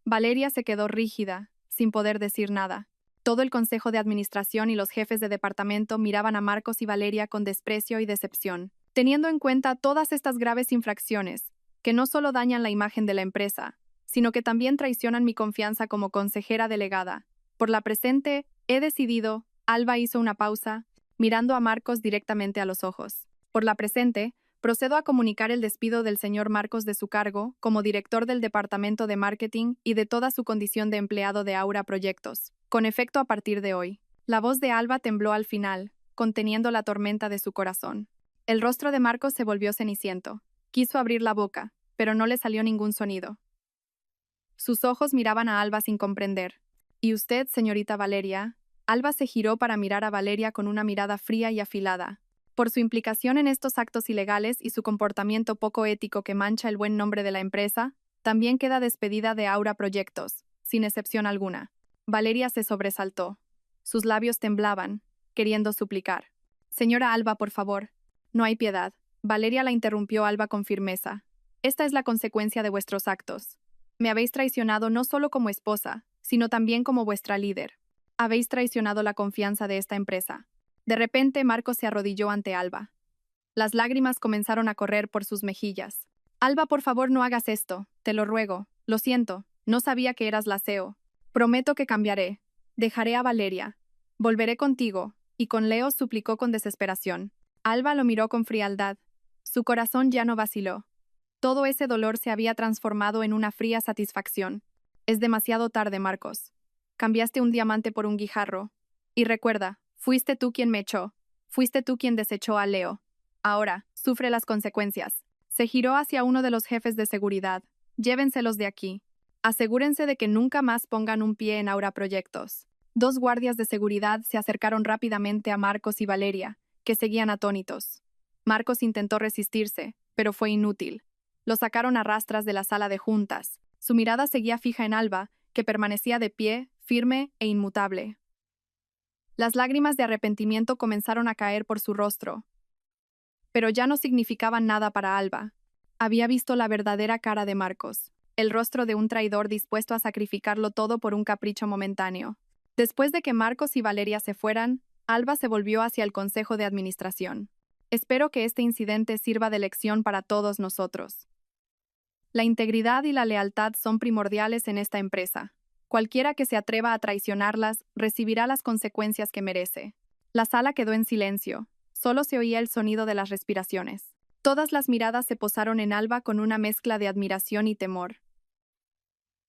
Valeria se quedó rígida, sin poder decir nada. Todo el consejo de administración y los jefes de departamento miraban a Marcos y Valeria con desprecio y decepción, teniendo en cuenta todas estas graves infracciones, que no solo dañan la imagen de la empresa, sino que también traicionan mi confianza como consejera delegada. Por la presente, he decidido, Alba hizo una pausa, mirando a Marcos directamente a los ojos. Por la presente, procedo a comunicar el despido del señor Marcos de su cargo como director del departamento de marketing y de toda su condición de empleado de Aura Proyectos, con efecto a partir de hoy. La voz de Alba tembló al final, conteniendo la tormenta de su corazón. El rostro de Marcos se volvió ceniciento. Quiso abrir la boca, pero no le salió ningún sonido. Sus ojos miraban a Alba sin comprender. ¿Y usted, señorita Valeria? Alba se giró para mirar a Valeria con una mirada fría y afilada. Por su implicación en estos actos ilegales y su comportamiento poco ético que mancha el buen nombre de la empresa, también queda despedida de Aura Proyectos, sin excepción alguna. Valeria se sobresaltó. Sus labios temblaban, queriendo suplicar. Señora Alba, por favor. No hay piedad. Valeria la interrumpió Alba con firmeza. Esta es la consecuencia de vuestros actos. Me habéis traicionado no solo como esposa, sino también como vuestra líder. Habéis traicionado la confianza de esta empresa. De repente, Marcos se arrodilló ante Alba. Las lágrimas comenzaron a correr por sus mejillas. Alba, por favor, no hagas esto. Te lo ruego. Lo siento. No sabía que eras la CEO. Prometo que cambiaré. Dejaré a Valeria. Volveré contigo. Y con Leo suplicó con desesperación. Alba lo miró con frialdad. Su corazón ya no vaciló. Todo ese dolor se había transformado en una fría satisfacción. Es demasiado tarde, Marcos. Cambiaste un diamante por un guijarro. Y recuerda, fuiste tú quien me echó. Fuiste tú quien desechó a Leo. Ahora, sufre las consecuencias. Se giró hacia uno de los jefes de seguridad. Llévenselos de aquí. Asegúrense de que nunca más pongan un pie en Aura Proyectos. Dos guardias de seguridad se acercaron rápidamente a Marcos y Valeria, que seguían atónitos. Marcos intentó resistirse, pero fue inútil. Lo sacaron a rastras de la sala de juntas. Su mirada seguía fija en Alba, que permanecía de pie, firme e inmutable. Las lágrimas de arrepentimiento comenzaron a caer por su rostro. Pero ya no significaban nada para Alba. Había visto la verdadera cara de Marcos, el rostro de un traidor dispuesto a sacrificarlo todo por un capricho momentáneo. Después de que Marcos y Valeria se fueran, Alba se volvió hacia el Consejo de Administración. Espero que este incidente sirva de lección para todos nosotros. La integridad y la lealtad son primordiales en esta empresa. Cualquiera que se atreva a traicionarlas recibirá las consecuencias que merece. La sala quedó en silencio. Solo se oía el sonido de las respiraciones. Todas las miradas se posaron en Alba con una mezcla de admiración y temor.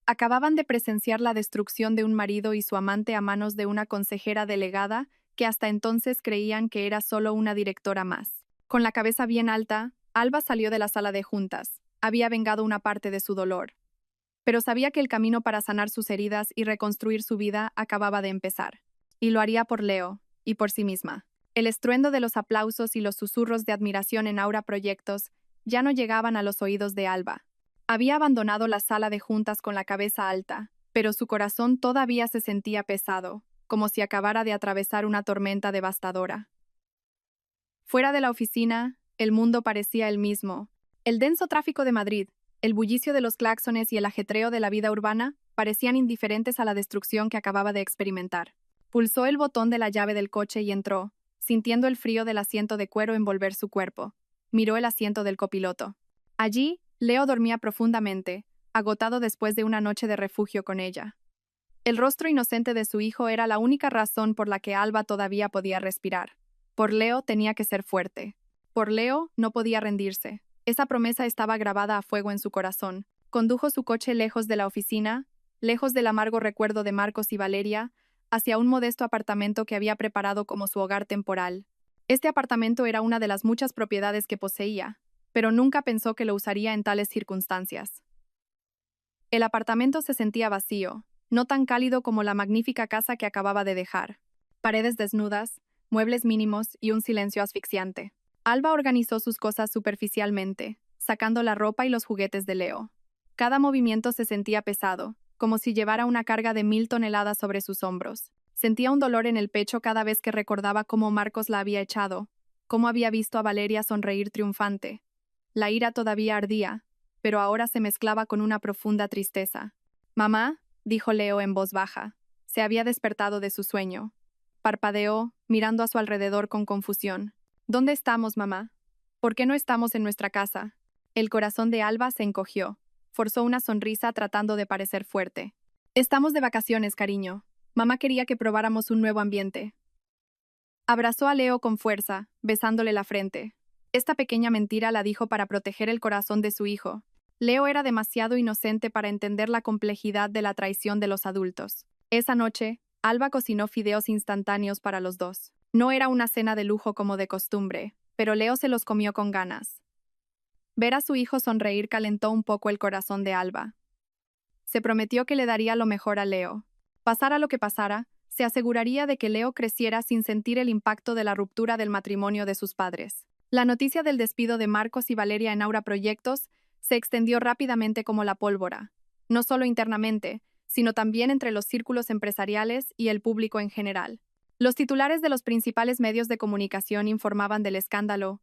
Acababan de presenciar la destrucción de un marido y su amante a manos de una consejera delegada que hasta entonces creían que era solo una directora más. Con la cabeza bien alta, Alba salió de la sala de juntas. Había vengado una parte de su dolor. Pero sabía que el camino para sanar sus heridas y reconstruir su vida acababa de empezar. Y lo haría por Leo, y por sí misma. El estruendo de los aplausos y los susurros de admiración en Aura Proyectos ya no llegaban a los oídos de Alba. Había abandonado la sala de juntas con la cabeza alta, pero su corazón todavía se sentía pesado, como si acabara de atravesar una tormenta devastadora. Fuera de la oficina, el mundo parecía el mismo. El denso tráfico de Madrid, el bullicio de los claxones y el ajetreo de la vida urbana parecían indiferentes a la destrucción que acababa de experimentar. Pulsó el botón de la llave del coche y entró, sintiendo el frío del asiento de cuero envolver su cuerpo. Miró el asiento del copiloto. Allí, Leo dormía profundamente, agotado después de una noche de refugio con ella. El rostro inocente de su hijo era la única razón por la que Alba todavía podía respirar. Por Leo tenía que ser fuerte. Por Leo no podía rendirse. Esa promesa estaba grabada a fuego en su corazón. Condujo su coche lejos de la oficina, lejos del amargo recuerdo de Marcos y Valeria, hacia un modesto apartamento que había preparado como su hogar temporal. Este apartamento era una de las muchas propiedades que poseía, pero nunca pensó que lo usaría en tales circunstancias. El apartamento se sentía vacío, no tan cálido como la magnífica casa que acababa de dejar. Paredes desnudas, muebles mínimos y un silencio asfixiante. Alba organizó sus cosas superficialmente, sacando la ropa y los juguetes de Leo. Cada movimiento se sentía pesado, como si llevara una carga de 1000 toneladas sobre sus hombros. Sentía un dolor en el pecho cada vez que recordaba cómo Marcos la había echado, cómo había visto a Valeria sonreír triunfante. La ira todavía ardía, pero ahora se mezclaba con una profunda tristeza. «Mamá», dijo Leo en voz baja. Se había despertado de su sueño. Parpadeó, mirando a su alrededor con confusión. «¿Dónde estamos, mamá? ¿Por qué no estamos en nuestra casa?» El corazón de Alba se encogió. Forzó una sonrisa tratando de parecer fuerte. «Estamos de vacaciones, cariño. Mamá quería que probáramos un nuevo ambiente». Abrazó a Leo con fuerza, besándole la frente. Esta pequeña mentira la dijo para proteger el corazón de su hijo. Leo era demasiado inocente para entender la complejidad de la traición de los adultos. Esa noche, Alba cocinó fideos instantáneos para los dos. No era una cena de lujo como de costumbre, pero Leo se los comió con ganas. Ver a su hijo sonreír calentó un poco el corazón de Alba. Se prometió que le daría lo mejor a Leo. Pasara lo que pasara, se aseguraría de que Leo creciera sin sentir el impacto de la ruptura del matrimonio de sus padres. La noticia del despido de Marcos y Valeria en Aura Proyectos se extendió rápidamente como la pólvora, no solo internamente, sino también entre los círculos empresariales y el público en general. Los titulares de los principales medios de comunicación informaban del escándalo.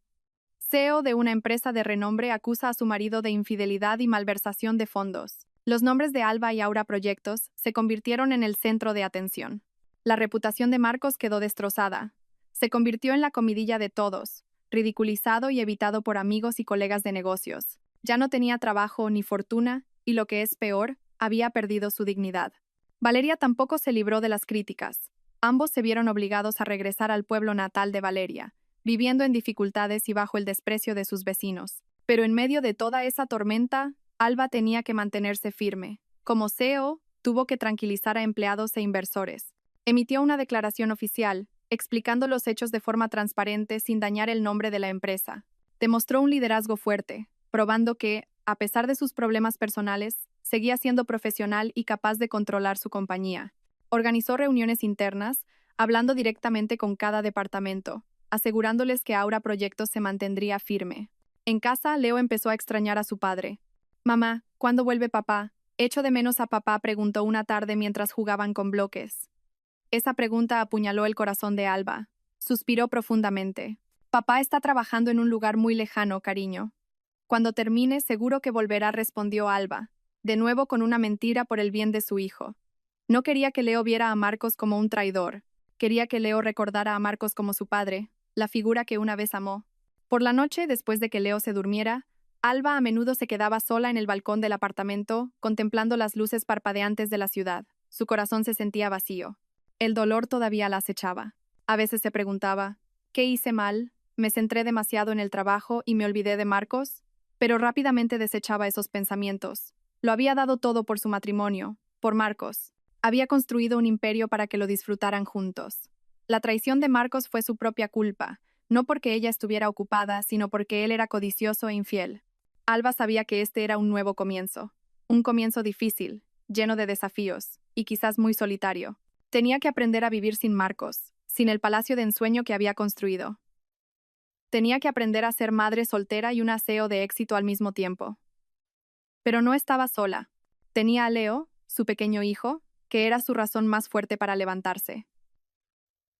CEO de una empresa de renombre acusa a su marido de infidelidad y malversación de fondos. Los nombres de Alba y Aura Proyectos se convirtieron en el centro de atención. La reputación de Marcos quedó destrozada. Se convirtió en la comidilla de todos, ridiculizado y evitado por amigos y colegas de negocios. Ya no tenía trabajo ni fortuna, y lo que es peor, había perdido su dignidad. Valeria tampoco se libró de las críticas. Ambos se vieron obligados a regresar al pueblo natal de Valeria, viviendo en dificultades y bajo el desprecio de sus vecinos. Pero en medio de toda esa tormenta, Alba tenía que mantenerse firme. Como CEO, tuvo que tranquilizar a empleados e inversores. Emitió una declaración oficial, explicando los hechos de forma transparente sin dañar el nombre de la empresa. Demostró un liderazgo fuerte, probando que, a pesar de sus problemas personales, seguía siendo profesional y capaz de controlar su compañía. Organizó reuniones internas, hablando directamente con cada departamento, asegurándoles que Aura Proyectos se mantendría firme. En casa, Leo empezó a extrañar a su padre. «Mamá, ¿cuándo vuelve papá? Echo de menos a papá», preguntó una tarde mientras jugaban con bloques. Esa pregunta apuñaló el corazón de Alba. Suspiró profundamente. «Papá está trabajando en un lugar muy lejano, cariño. Cuando termine, seguro que volverá», respondió Alba, de nuevo con una mentira por el bien de su hijo. No quería que Leo viera a Marcos como un traidor. Quería que Leo recordara a Marcos como su padre, la figura que una vez amó. Por la noche, después de que Leo se durmiera, Alba a menudo se quedaba sola en el balcón del apartamento, contemplando las luces parpadeantes de la ciudad. Su corazón se sentía vacío. El dolor todavía la acechaba. A veces se preguntaba, ¿qué hice mal? ¿Me centré demasiado en el trabajo y me olvidé de Marcos? Pero rápidamente desechaba esos pensamientos. Lo había dado todo por su matrimonio, por Marcos. Había construido un imperio para que lo disfrutaran juntos. La traición de Marcos fue su propia culpa, no porque ella estuviera ocupada, sino porque él era codicioso e infiel. Alba sabía que este era un nuevo comienzo. Un comienzo difícil, lleno de desafíos, y quizás muy solitario. Tenía que aprender a vivir sin Marcos, sin el palacio de ensueño que había construido. Tenía que aprender a ser madre soltera y un CEO de éxito al mismo tiempo. Pero no estaba sola. Tenía a Leo, su pequeño hijo, que era su razón más fuerte para levantarse.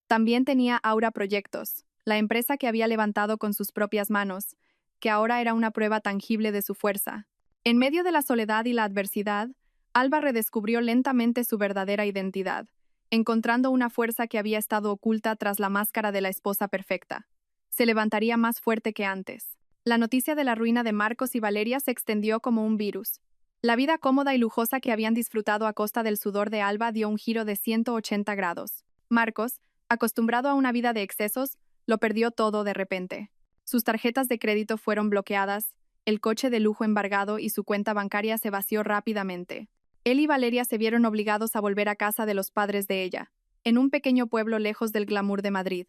También tenía Aura Proyectos, la empresa que había levantado con sus propias manos, que ahora era una prueba tangible de su fuerza. En medio de la soledad y la adversidad, Alba redescubrió lentamente su verdadera identidad, encontrando una fuerza que había estado oculta tras la máscara de la esposa perfecta. Se levantaría más fuerte que antes. La noticia de la ruina de Marcos y Valeria se extendió como un virus. La vida cómoda y lujosa que habían disfrutado a costa del sudor de Alba dio un giro de 180 grados. Marcos, acostumbrado a una vida de excesos, lo perdió todo de repente. Sus tarjetas de crédito fueron bloqueadas, el coche de lujo embargado y su cuenta bancaria se vació rápidamente. Él y Valeria se vieron obligados a volver a casa de los padres de ella, en un pequeño pueblo lejos del glamour de Madrid.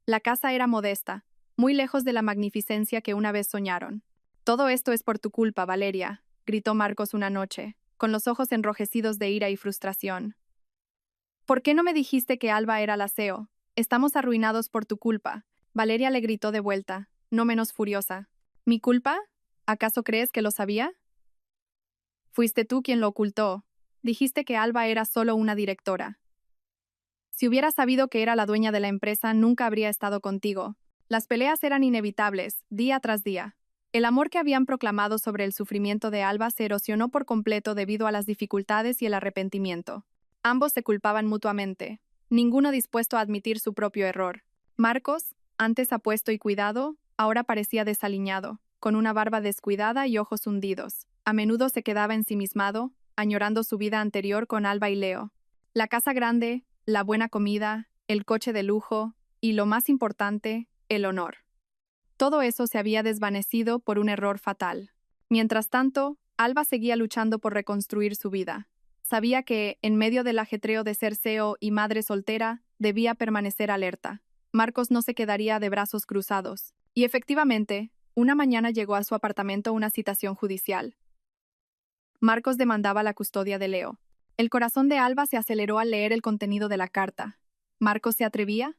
La casa era modesta, muy lejos de la magnificencia que una vez soñaron. «Todo esto es por tu culpa, Valeria», gritó Marcos una noche, con los ojos enrojecidos de ira y frustración. «¿Por qué no me dijiste que Alba era la CEO? Estamos arruinados por tu culpa». Valeria le gritó de vuelta, no menos furiosa. «¿Mi culpa? ¿Acaso crees que lo sabía? Fuiste tú quien lo ocultó. Dijiste que Alba era solo una directora. Si hubiera sabido que era la dueña de la empresa, nunca habría estado contigo. Las peleas eran inevitables, día tras día. El amor que habían proclamado sobre el sufrimiento de Alba se erosionó por completo debido a las dificultades y el arrepentimiento. Ambos se culpaban mutuamente, ninguno dispuesto a admitir su propio error. Marcos, antes apuesto y cuidado, ahora parecía desaliñado, con una barba descuidada y ojos hundidos. A menudo se quedaba ensimismado, añorando su vida anterior con Alba y Leo. La casa grande, la buena comida, el coche de lujo y, lo más importante, el honor. Todo eso se había desvanecido por un error fatal. Mientras tanto, Alba seguía luchando por reconstruir su vida. Sabía que, en medio del ajetreo de ser CEO y madre soltera, debía permanecer alerta. Marcos no se quedaría de brazos cruzados. Y efectivamente, una mañana llegó a su apartamento una citación judicial. Marcos demandaba la custodia de Leo. El corazón de Alba se aceleró al leer el contenido de la carta. ¿Marcos se atrevía?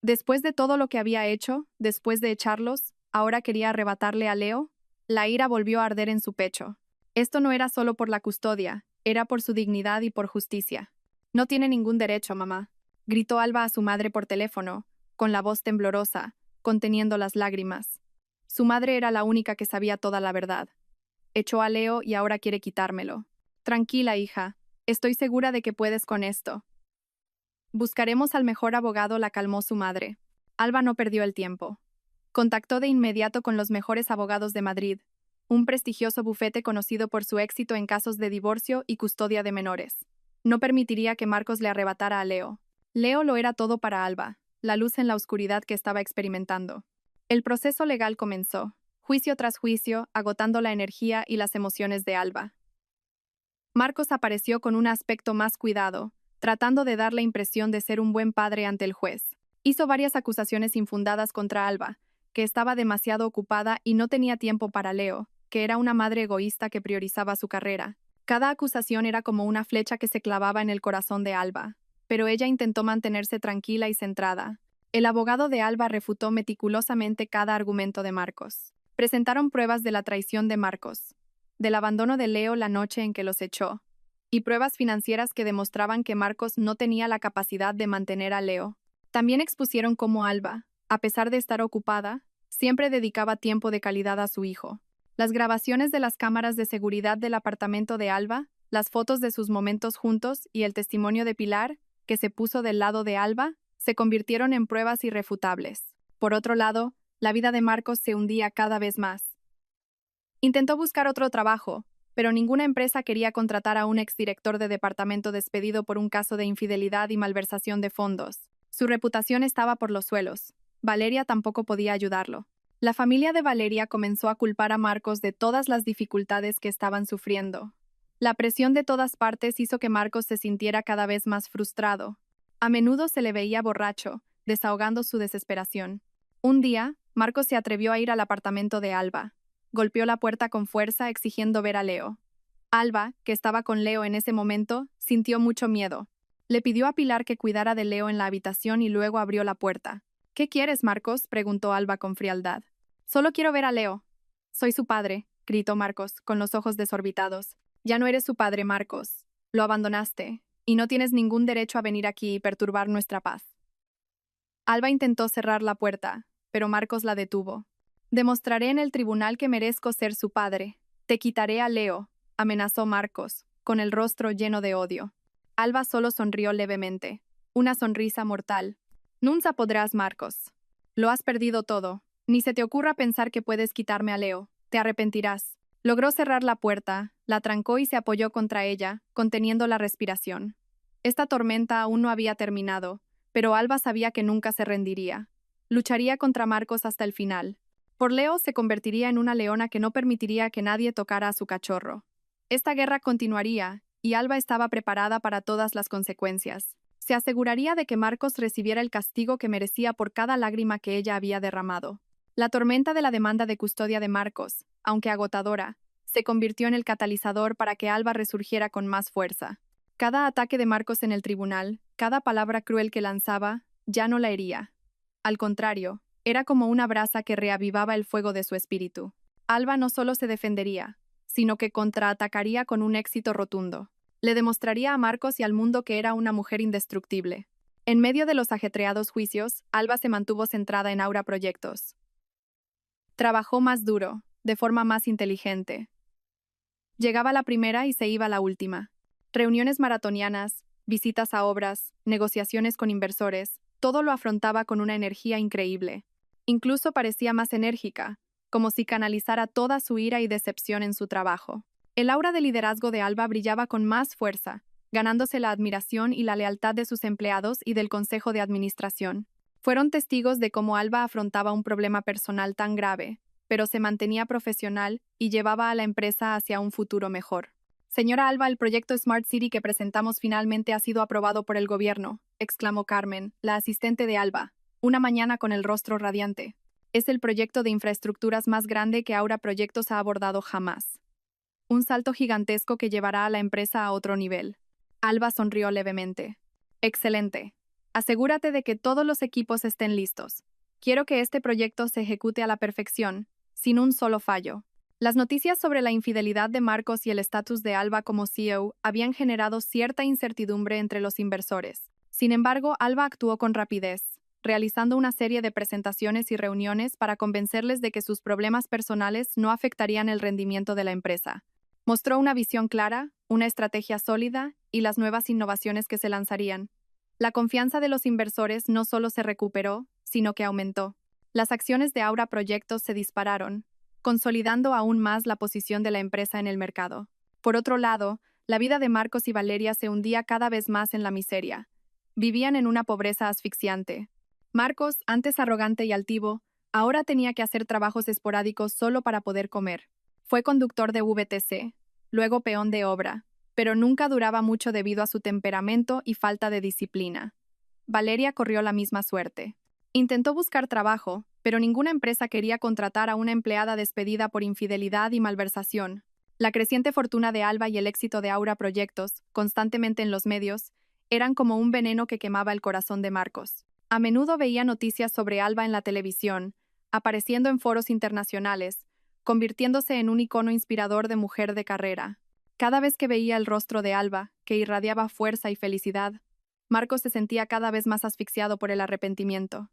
Después de todo lo que había hecho, después de echarlos, ahora quería arrebatarle a Leo. La ira volvió a arder en su pecho. Esto no era solo por la custodia, era por su dignidad y por justicia. «No tiene ningún derecho, mamá», gritó Alba a su madre por teléfono, con la voz temblorosa, conteniendo las lágrimas. Su madre era la única que sabía toda la verdad. Echó a Leo y ahora quiere quitármelo. «Tranquila, hija. Estoy segura de que puedes con esto. Buscaremos al mejor abogado», la calmó su madre. Alba no perdió el tiempo. Contactó de inmediato con los mejores abogados de Madrid, un prestigioso bufete conocido por su éxito en casos de divorcio y custodia de menores. No permitiría que Marcos le arrebatara a Leo. Leo lo era todo para Alba, la luz en la oscuridad que estaba experimentando. El proceso legal comenzó, juicio tras juicio, agotando la energía y las emociones de Alba. Marcos apareció con un aspecto más cuidado, tratando de dar la impresión de ser un buen padre ante el juez. Hizo varias acusaciones infundadas contra Alba, que estaba demasiado ocupada y no tenía tiempo para Leo, que era una madre egoísta que priorizaba su carrera. Cada acusación era como una flecha que se clavaba en el corazón de Alba, pero ella intentó mantenerse tranquila y centrada. El abogado de Alba refutó meticulosamente cada argumento de Marcos. Presentaron pruebas de la traición de Marcos, del abandono de Leo la noche en que los echó, y pruebas financieras que demostraban que Marcos no tenía la capacidad de mantener a Leo. También expusieron cómo Alba, a pesar de estar ocupada, siempre dedicaba tiempo de calidad a su hijo. Las grabaciones de las cámaras de seguridad del apartamento de Alba, las fotos de sus momentos juntos y el testimonio de Pilar, que se puso del lado de Alba, se convirtieron en pruebas irrefutables. Por otro lado, la vida de Marcos se hundía cada vez más. Intentó buscar otro trabajo, pero ninguna empresa quería contratar a un exdirector de departamento despedido por un caso de infidelidad y malversación de fondos. Su reputación estaba por los suelos. Valeria tampoco podía ayudarlo. La familia de Valeria comenzó a culpar a Marcos de todas las dificultades que estaban sufriendo. La presión de todas partes hizo que Marcos se sintiera cada vez más frustrado. A menudo se le veía borracho, desahogando su desesperación. Un día, Marcos se atrevió a ir al apartamento de Alba. Golpeó la puerta con fuerza, exigiendo ver a Leo. Alba, que estaba con Leo en ese momento, sintió mucho miedo. Le pidió a Pilar que cuidara de Leo en la habitación y luego abrió la puerta. «¿Qué quieres, Marcos?», preguntó Alba con frialdad. «Solo quiero ver a Leo». «Soy su padre», gritó Marcos, con los ojos desorbitados. «Ya no eres su padre, Marcos. Lo abandonaste, y no tienes ningún derecho a venir aquí y perturbar nuestra paz». Alba intentó cerrar la puerta, pero Marcos la detuvo. «Demostraré en el tribunal que merezco ser su padre. Te quitaré a Leo», amenazó Marcos, con el rostro lleno de odio. Alba solo sonrió levemente. Una sonrisa mortal. Nunca podrás, Marcos. Lo has perdido todo. Ni se te ocurra pensar que puedes quitarme a Leo. Te arrepentirás. Logró cerrar la puerta, la trancó y se apoyó contra ella, conteniendo la respiración. Esta tormenta aún no había terminado, pero Alba sabía que nunca se rendiría. Lucharía contra Marcos hasta el final. Por Leo se convertiría en una leona que no permitiría que nadie tocara a su cachorro. Esta guerra continuaría, y Alba estaba preparada para todas las consecuencias. Se aseguraría de que Marcos recibiera el castigo que merecía por cada lágrima que ella había derramado. La tormenta de la demanda de custodia de Marcos, aunque agotadora, se convirtió en el catalizador para que Alba resurgiera con más fuerza. Cada ataque de Marcos en el tribunal, cada palabra cruel que lanzaba, ya no la hería. Al contrario, era como una brasa que reavivaba el fuego de su espíritu. Alba no solo se defendería, sino que contraatacaría con un éxito rotundo. Le demostraría a Marcos y al mundo que era una mujer indestructible. En medio de los ajetreados juicios, Alba se mantuvo centrada en Aura Proyectos. Trabajó más duro, de forma más inteligente. Llegaba la primera y se iba la última. Reuniones maratonianas, visitas a obras, negociaciones con inversores, todo lo afrontaba con una energía increíble. Incluso parecía más enérgica, como si canalizara toda su ira y decepción en su trabajo. El aura de liderazgo de Alba brillaba con más fuerza, ganándose la admiración y la lealtad de sus empleados y del consejo de administración. Fueron testigos de cómo Alba afrontaba un problema personal tan grave, pero se mantenía profesional y llevaba a la empresa hacia un futuro mejor. Señora Alba, el proyecto Smart City que presentamos finalmente ha sido aprobado por el gobierno, exclamó Carmen, la asistente de Alba, una mañana con el rostro radiante. Es el proyecto de infraestructuras más grande que Aura Proyectos ha abordado jamás. Un salto gigantesco que llevará a la empresa a otro nivel. Alba sonrió levemente. Excelente. Asegúrate de que todos los equipos estén listos. Quiero que este proyecto se ejecute a la perfección, sin un solo fallo. Las noticias sobre la infidelidad de Marcos y el estatus de Alba como CEO habían generado cierta incertidumbre entre los inversores. Sin embargo, Alba actuó con rapidez, realizando una serie de presentaciones y reuniones para convencerles de que sus problemas personales no afectarían el rendimiento de la empresa. Mostró una visión clara, una estrategia sólida y las nuevas innovaciones que se lanzarían. La confianza de los inversores no solo se recuperó, sino que aumentó. Las acciones de Aura Proyectos se dispararon, consolidando aún más la posición de la empresa en el mercado. Por otro lado, la vida de Marcos y Valeria se hundía cada vez más en la miseria. Vivían en una pobreza asfixiante. Marcos, antes arrogante y altivo, ahora tenía que hacer trabajos esporádicos solo para poder comer. Fue conductor de VTC, luego peón de obra, pero nunca duraba mucho debido a su temperamento y falta de disciplina. Valeria corrió la misma suerte. Intentó buscar trabajo, pero ninguna empresa quería contratar a una empleada despedida por infidelidad y malversación. La creciente fortuna de Alba y el éxito de Aura Proyectos, constantemente en los medios, eran como un veneno que quemaba el corazón de Marcos. A menudo veía noticias sobre Alba en la televisión, apareciendo en foros internacionales, convirtiéndose en un icono inspirador de mujer de carrera. Cada vez que veía el rostro de Alba, que irradiaba fuerza y felicidad, Marcos se sentía cada vez más asfixiado por el arrepentimiento.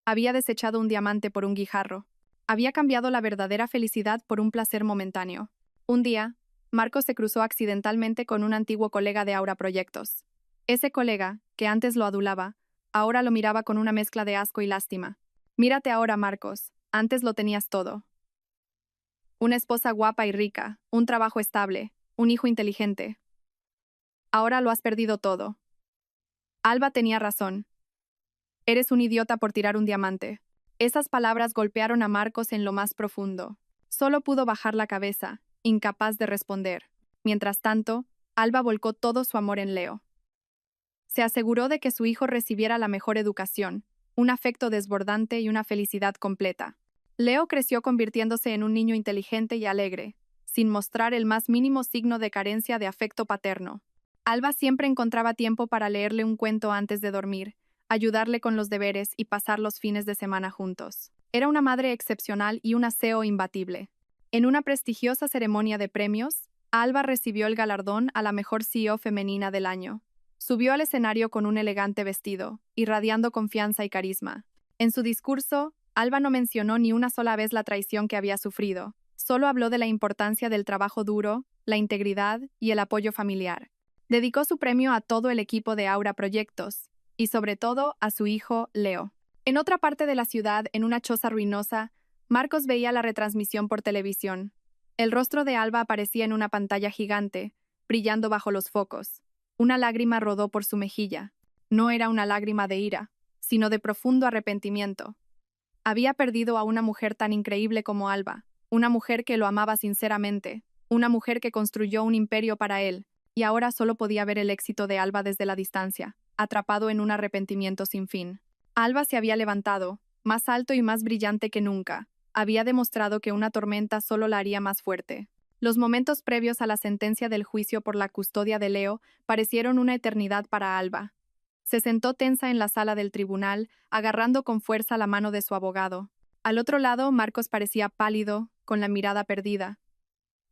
Había desechado un diamante por un guijarro. Había cambiado la verdadera felicidad por un placer momentáneo. Un día, Marcos se cruzó accidentalmente con un antiguo colega de Aura Proyectos. Ese colega, que antes lo adulaba, ahora lo miraba con una mezcla de asco y lástima. Mírate ahora, Marcos, antes lo tenías todo. Una esposa guapa y rica, un trabajo estable, un hijo inteligente. Ahora lo has perdido todo. Alba tenía razón. Eres un idiota por tirar un diamante. Esas palabras golpearon a Marcos en lo más profundo. Solo pudo bajar la cabeza, incapaz de responder. Mientras tanto, Alba volcó todo su amor en Leo. Se aseguró de que su hijo recibiera la mejor educación, un afecto desbordante y una felicidad completa. Leo creció convirtiéndose en un niño inteligente y alegre, sin mostrar el más mínimo signo de carencia de afecto paterno. Alba siempre encontraba tiempo para leerle un cuento antes de dormir, ayudarle con los deberes y pasar los fines de semana juntos. Era una madre excepcional y una CEO imbatible. En una prestigiosa ceremonia de premios, Alba recibió el galardón a la mejor CEO femenina del año. Subió al escenario con un elegante vestido, irradiando confianza y carisma. En su discurso, Alba no mencionó ni una sola vez la traición que había sufrido. Solo habló de la importancia del trabajo duro, la integridad y el apoyo familiar. Dedicó su premio a todo el equipo de Aura Proyectos, y sobre todo a su hijo, Leo. En otra parte de la ciudad, en una choza ruinosa, Marcos veía la retransmisión por televisión. El rostro de Alba aparecía en una pantalla gigante, brillando bajo los focos. Una lágrima rodó por su mejilla. No era una lágrima de ira, sino de profundo arrepentimiento. Había perdido a una mujer tan increíble como Alba, una mujer que lo amaba sinceramente, una mujer que construyó un imperio para él, y ahora solo podía ver el éxito de Alba desde la distancia, atrapado en un arrepentimiento sin fin. Alba se había levantado, más alto y más brillante que nunca. Había demostrado que una tormenta solo la haría más fuerte. Los momentos previos a la sentencia del juicio por la custodia de Leo parecieron una eternidad para Alba. Se sentó tensa en la sala del tribunal, agarrando con fuerza la mano de su abogado. Al otro lado, Marcos parecía pálido, con la mirada perdida.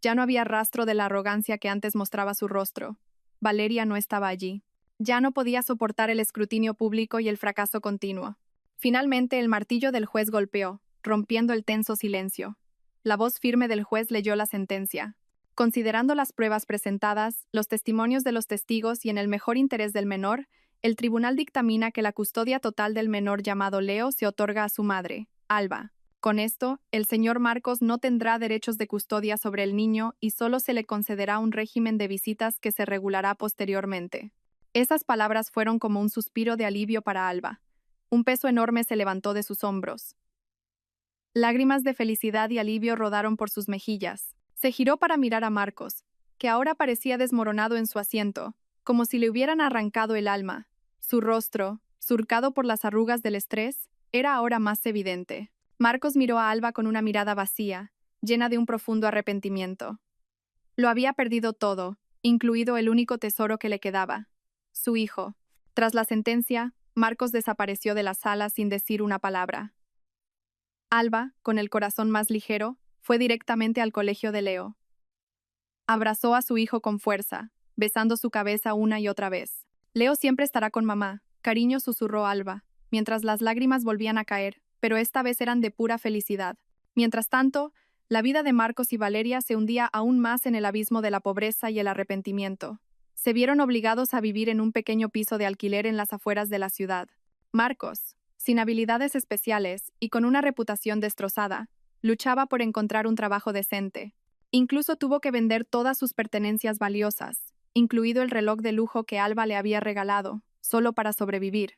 Ya no había rastro de la arrogancia que antes mostraba su rostro. Valeria no estaba allí. Ya no podía soportar el escrutinio público y el fracaso continuo. Finalmente, el martillo del juez golpeó, rompiendo el tenso silencio. La voz firme del juez leyó la sentencia. Considerando las pruebas presentadas, los testimonios de los testigos y en el mejor interés del menor, el tribunal dictamina que la custodia total del menor llamado Leo se otorga a su madre, Alba. Con esto, el señor Marcos no tendrá derechos de custodia sobre el niño y solo se le concederá un régimen de visitas que se regulará posteriormente. Esas palabras fueron como un suspiro de alivio para Alba. Un peso enorme se levantó de sus hombros. Lágrimas de felicidad y alivio rodaron por sus mejillas. Se giró para mirar a Marcos, que ahora parecía desmoronado en su asiento, como si le hubieran arrancado el alma. Su rostro, surcado por las arrugas del estrés, era ahora más evidente. Marcos miró a Alba con una mirada vacía, llena de un profundo arrepentimiento. Lo había perdido todo, incluido el único tesoro que le quedaba, su hijo. Tras la sentencia, Marcos desapareció de la sala sin decir una palabra. Alba, con el corazón más ligero, fue directamente al colegio de Leo. Abrazó a su hijo con fuerza, besando su cabeza una y otra vez. Leo siempre estará con mamá, cariño, susurró Alba, mientras las lágrimas volvían a caer, pero esta vez eran de pura felicidad. Mientras tanto, la vida de Marcos y Valeria se hundía aún más en el abismo de la pobreza y el arrepentimiento. Se vieron obligados a vivir en un pequeño piso de alquiler en las afueras de la ciudad. Marcos, sin habilidades especiales y con una reputación destrozada, luchaba por encontrar un trabajo decente. Incluso tuvo que vender todas sus pertenencias valiosas, incluido el reloj de lujo que Alba le había regalado, solo para sobrevivir.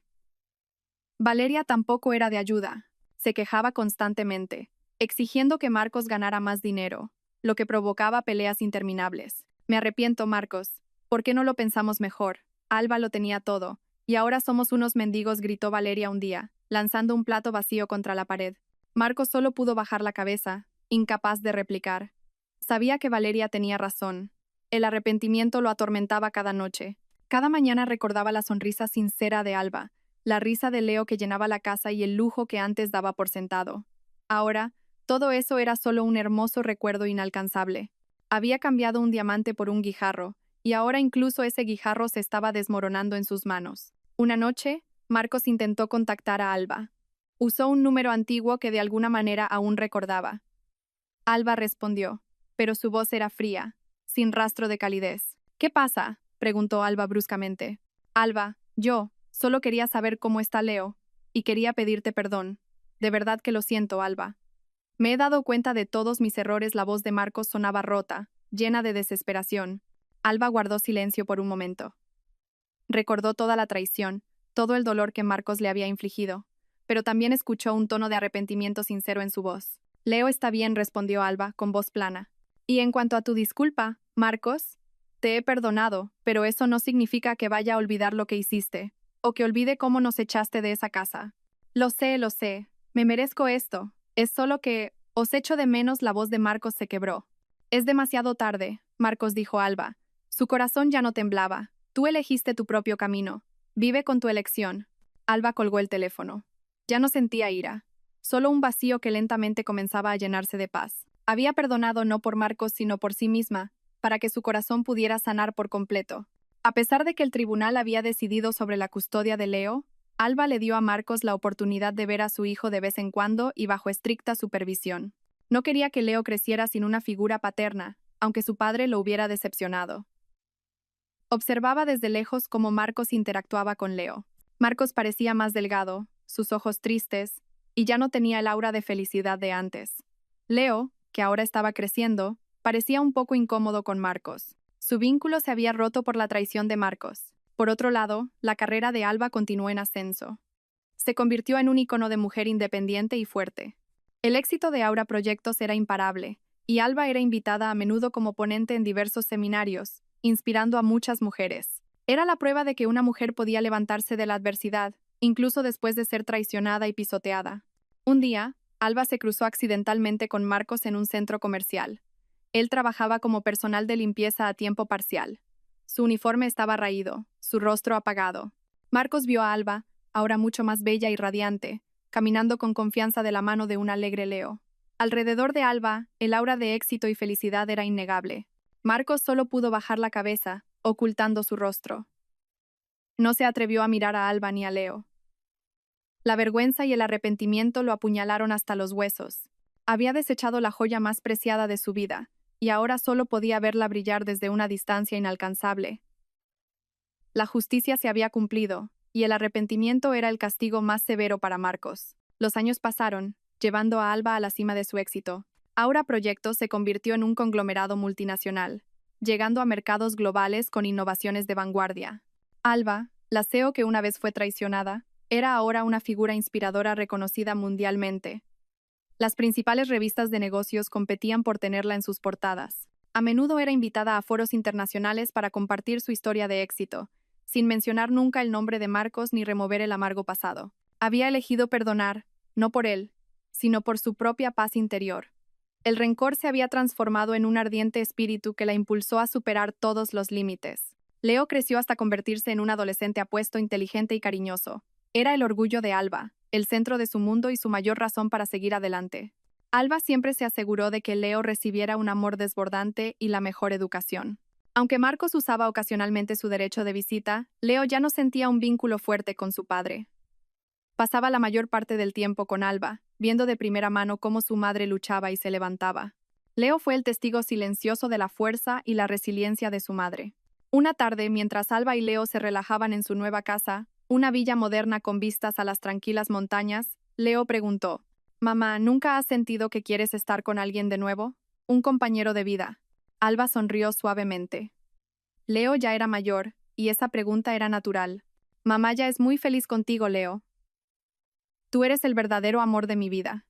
Valeria tampoco era de ayuda. Se quejaba constantemente, exigiendo que Marcos ganara más dinero, lo que provocaba peleas interminables. Me arrepiento, Marcos. ¿Por qué no lo pensamos mejor? Alba lo tenía todo, y ahora somos unos mendigos, gritó Valeria un día, lanzando un plato vacío contra la pared. Marcos solo pudo bajar la cabeza, incapaz de replicar. Sabía que Valeria tenía razón. El arrepentimiento lo atormentaba cada noche. Cada mañana recordaba la sonrisa sincera de Alba, la risa de Leo que llenaba la casa y el lujo que antes daba por sentado. Ahora, todo eso era solo un hermoso recuerdo inalcanzable. Había cambiado un diamante por un guijarro, y ahora incluso ese guijarro se estaba desmoronando en sus manos. Una noche, Marcos intentó contactar a Alba. Usó un número antiguo que de alguna manera aún recordaba. Alba respondió, pero su voz era fría, sin rastro de calidez. ¿Qué pasa?, preguntó Alba bruscamente. Alba, yo, solo quería saber cómo está Leo, y quería pedirte perdón. De verdad que lo siento, Alba. Me he dado cuenta de todos mis errores. La voz de Marcos sonaba rota, llena de desesperación. Alba guardó silencio por un momento. Recordó toda la traición, todo el dolor que Marcos le había infligido, pero también escuchó un tono de arrepentimiento sincero en su voz. Leo está bien, respondió Alba, con voz plana. Y en cuanto a tu disculpa, Marcos, te he perdonado, pero eso no significa que vaya a olvidar lo que hiciste, o que olvide cómo nos echaste de esa casa. Lo sé, me merezco esto. Es solo que os echo de menos. La voz de Marcos se quebró. Es demasiado tarde, Marcos, dijo Alba. Su corazón ya no temblaba. Tú elegiste tu propio camino. Vive con tu elección. Alba colgó el teléfono. Ya no sentía ira, solo un vacío que lentamente comenzaba a llenarse de paz. Había perdonado no por Marcos sino por sí misma, para que su corazón pudiera sanar por completo. A pesar de que el tribunal había decidido sobre la custodia de Leo, Alba le dio a Marcos la oportunidad de ver a su hijo de vez en cuando y bajo estricta supervisión. No quería que Leo creciera sin una figura paterna, aunque su padre lo hubiera decepcionado. Observaba desde lejos cómo Marcos interactuaba con Leo. Marcos parecía más delgado, sus ojos tristes, y ya no tenía el aura de felicidad de antes. Leo, que ahora estaba creciendo, parecía un poco incómodo con Marcos. Su vínculo se había roto por la traición de Marcos. Por otro lado, la carrera de Alba continuó en ascenso. Se convirtió en un icono de mujer independiente y fuerte. El éxito de Aura Proyectos era imparable, y Alba era invitada a menudo como ponente en diversos seminarios, inspirando a muchas mujeres. Era la prueba de que una mujer podía levantarse de la adversidad, incluso después de ser traicionada y pisoteada. Un día, Alba se cruzó accidentalmente con Marcos en un centro comercial. Él trabajaba como personal de limpieza a tiempo parcial. Su uniforme estaba raído, su rostro apagado. Marcos vio a Alba, ahora mucho más bella y radiante, caminando con confianza de la mano de un alegre Leo. Alrededor de Alba, el aura de éxito y felicidad era innegable. Marcos solo pudo bajar la cabeza, ocultando su rostro. No se atrevió a mirar a Alba ni a Leo. La vergüenza y el arrepentimiento lo apuñalaron hasta los huesos. Había desechado la joya más preciada de su vida, y ahora solo podía verla brillar desde una distancia inalcanzable. La justicia se había cumplido, y el arrepentimiento era el castigo más severo para Marcos. Los años pasaron, llevando a Alba a la cima de su éxito. Aura Proyectos se convirtió en un conglomerado multinacional, llegando a mercados globales con innovaciones de vanguardia. Alba, la CEO que una vez fue traicionada, era ahora una figura inspiradora reconocida mundialmente. Las principales revistas de negocios competían por tenerla en sus portadas. A menudo era invitada a foros internacionales para compartir su historia de éxito, sin mencionar nunca el nombre de Marcos ni remover el amargo pasado. Había elegido perdonar, no por él, sino por su propia paz interior. El rencor se había transformado en un ardiente espíritu que la impulsó a superar todos los límites. Leo creció hasta convertirse en un adolescente apuesto, inteligente y cariñoso. Era el orgullo de Alba, el centro de su mundo y su mayor razón para seguir adelante. Alba siempre se aseguró de que Leo recibiera un amor desbordante y la mejor educación. Aunque Marcos usaba ocasionalmente su derecho de visita, Leo ya no sentía un vínculo fuerte con su padre. Pasaba la mayor parte del tiempo con Alba, viendo de primera mano cómo su madre luchaba y se levantaba. Leo fue el testigo silencioso de la fuerza y la resiliencia de su madre. Una tarde, mientras Alba y Leo se relajaban en su nueva casa, una villa moderna con vistas a las tranquilas montañas, Leo preguntó: «Mamá, ¿nunca has sentido que quieres estar con alguien de nuevo? Un compañero de vida». Alba sonrió suavemente. Leo ya era mayor, y esa pregunta era natural. «Mamá ya es muy feliz contigo, Leo. Tú eres el verdadero amor de mi vida».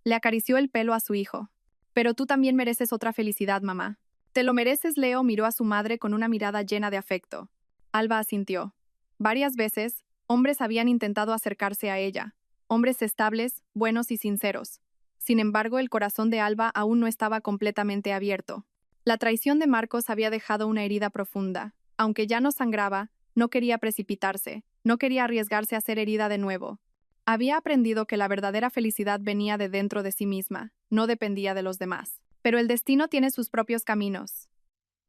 Le acarició el pelo a su hijo. «Pero tú también mereces otra felicidad, mamá». «Te lo mereces», Leo miró a su madre con una mirada llena de afecto. Alba asintió. Varias veces, hombres habían intentado acercarse a ella, hombres estables, buenos y sinceros. Sin embargo, el corazón de Alba aún no estaba completamente abierto. La traición de Marcos había dejado una herida profunda. Aunque ya no sangraba, no quería precipitarse, no quería arriesgarse a ser herida de nuevo. Había aprendido que la verdadera felicidad venía de dentro de sí misma, no dependía de los demás. Pero el destino tiene sus propios caminos.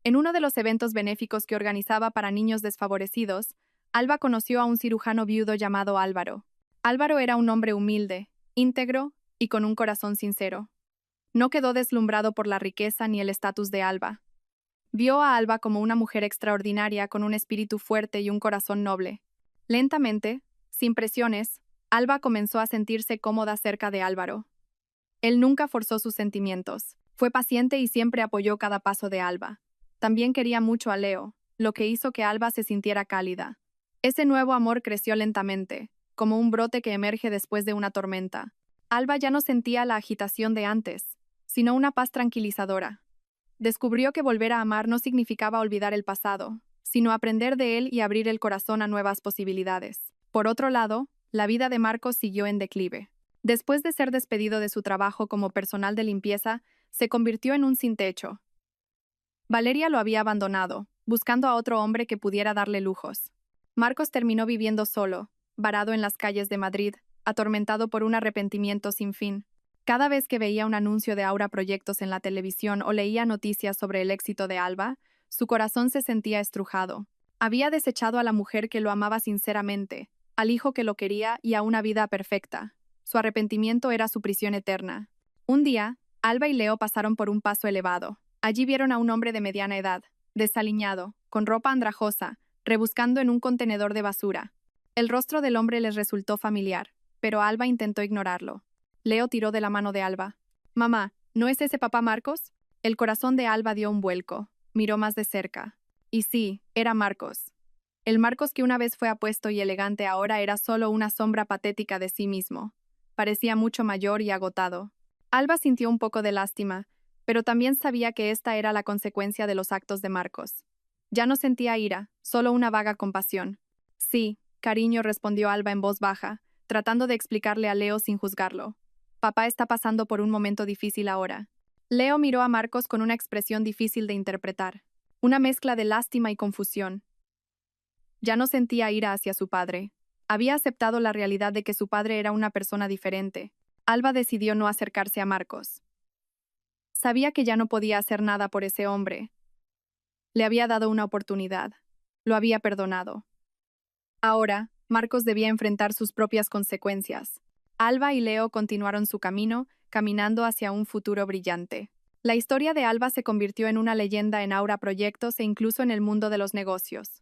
En uno de los eventos benéficos que organizaba para niños desfavorecidos, Alba conoció a un cirujano viudo llamado Álvaro. Álvaro era un hombre humilde, íntegro y con un corazón sincero. No quedó deslumbrado por la riqueza ni el estatus de Alba. Vio a Alba como una mujer extraordinaria con un espíritu fuerte y un corazón noble. Lentamente, sin presiones, Alba comenzó a sentirse cómoda cerca de Álvaro. Él nunca forzó sus sentimientos. Fue paciente y siempre apoyó cada paso de Alba. También quería mucho a Leo, lo que hizo que Alba se sintiera cálida. Ese nuevo amor creció lentamente, como un brote que emerge después de una tormenta. Alba ya no sentía la agitación de antes, sino una paz tranquilizadora. Descubrió que volver a amar no significaba olvidar el pasado, sino aprender de él y abrir el corazón a nuevas posibilidades. Por otro lado, la vida de Marcos siguió en declive. Después de ser despedido de su trabajo como personal de limpieza, se convirtió en un sin techo. Valeria lo había abandonado, buscando a otro hombre que pudiera darle lujos. Marcos terminó viviendo solo, varado en las calles de Madrid, atormentado por un arrepentimiento sin fin. Cada vez que veía un anuncio de Aura Proyectos en la televisión o leía noticias sobre el éxito de Alba, su corazón se sentía estrujado. Había desechado a la mujer que lo amaba sinceramente, al hijo que lo quería y a una vida perfecta. Su arrepentimiento era su prisión eterna. Un día, Alba y Leo pasaron por un paso elevado. Allí vieron a un hombre de mediana edad, desaliñado, con ropa andrajosa, rebuscando en un contenedor de basura. El rostro del hombre les resultó familiar, pero Alba intentó ignorarlo. Leo tiró de la mano de Alba. «Mamá, ¿no es ese papá Marcos?» El corazón de Alba dio un vuelco. Miró más de cerca. Y sí, era Marcos. El Marcos que una vez fue apuesto y elegante ahora era solo una sombra patética de sí mismo. Parecía mucho mayor y agotado. Alba sintió un poco de lástima, pero también sabía que esta era la consecuencia de los actos de Marcos. Ya no sentía ira, solo una vaga compasión. «Sí, cariño», respondió Alba en voz baja, tratando de explicarle a Leo sin juzgarlo. «Papá está pasando por un momento difícil ahora». Leo miró a Marcos con una expresión difícil de interpretar. Una mezcla de lástima y confusión. Ya no sentía ira hacia su padre. Había aceptado la realidad de que su padre era una persona diferente. Alba decidió no acercarse a Marcos. Sabía que ya no podía hacer nada por ese hombre. Le había dado una oportunidad. Lo había perdonado. Ahora, Marcos debía enfrentar sus propias consecuencias. Alba y Leo continuaron su camino, caminando hacia un futuro brillante. La historia de Alba se convirtió en una leyenda en Aura Proyectos e incluso en el mundo de los negocios.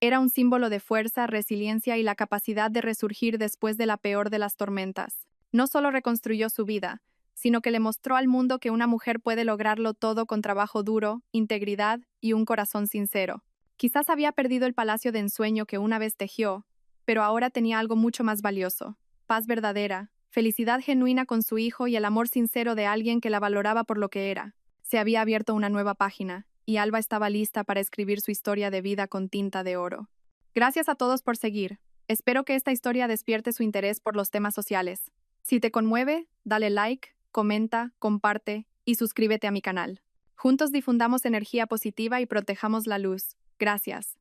Era un símbolo de fuerza, resiliencia y la capacidad de resurgir después de la peor de las tormentas. No solo reconstruyó su vida, sino que le mostró al mundo que una mujer puede lograrlo todo con trabajo duro, integridad y un corazón sincero. Quizás había perdido el palacio de ensueño que una vez tejió, pero ahora tenía algo mucho más valioso: paz verdadera, felicidad genuina con su hijo y el amor sincero de alguien que la valoraba por lo que era. Se había abierto una nueva página, y Alba estaba lista para escribir su historia de vida con tinta de oro. Gracias a todos por seguir. Espero que esta historia despierte su interés por los temas sociales. Si te conmueve, dale like, comenta, comparte y suscríbete a mi canal. Juntos difundamos energía positiva y protejamos la luz. Gracias.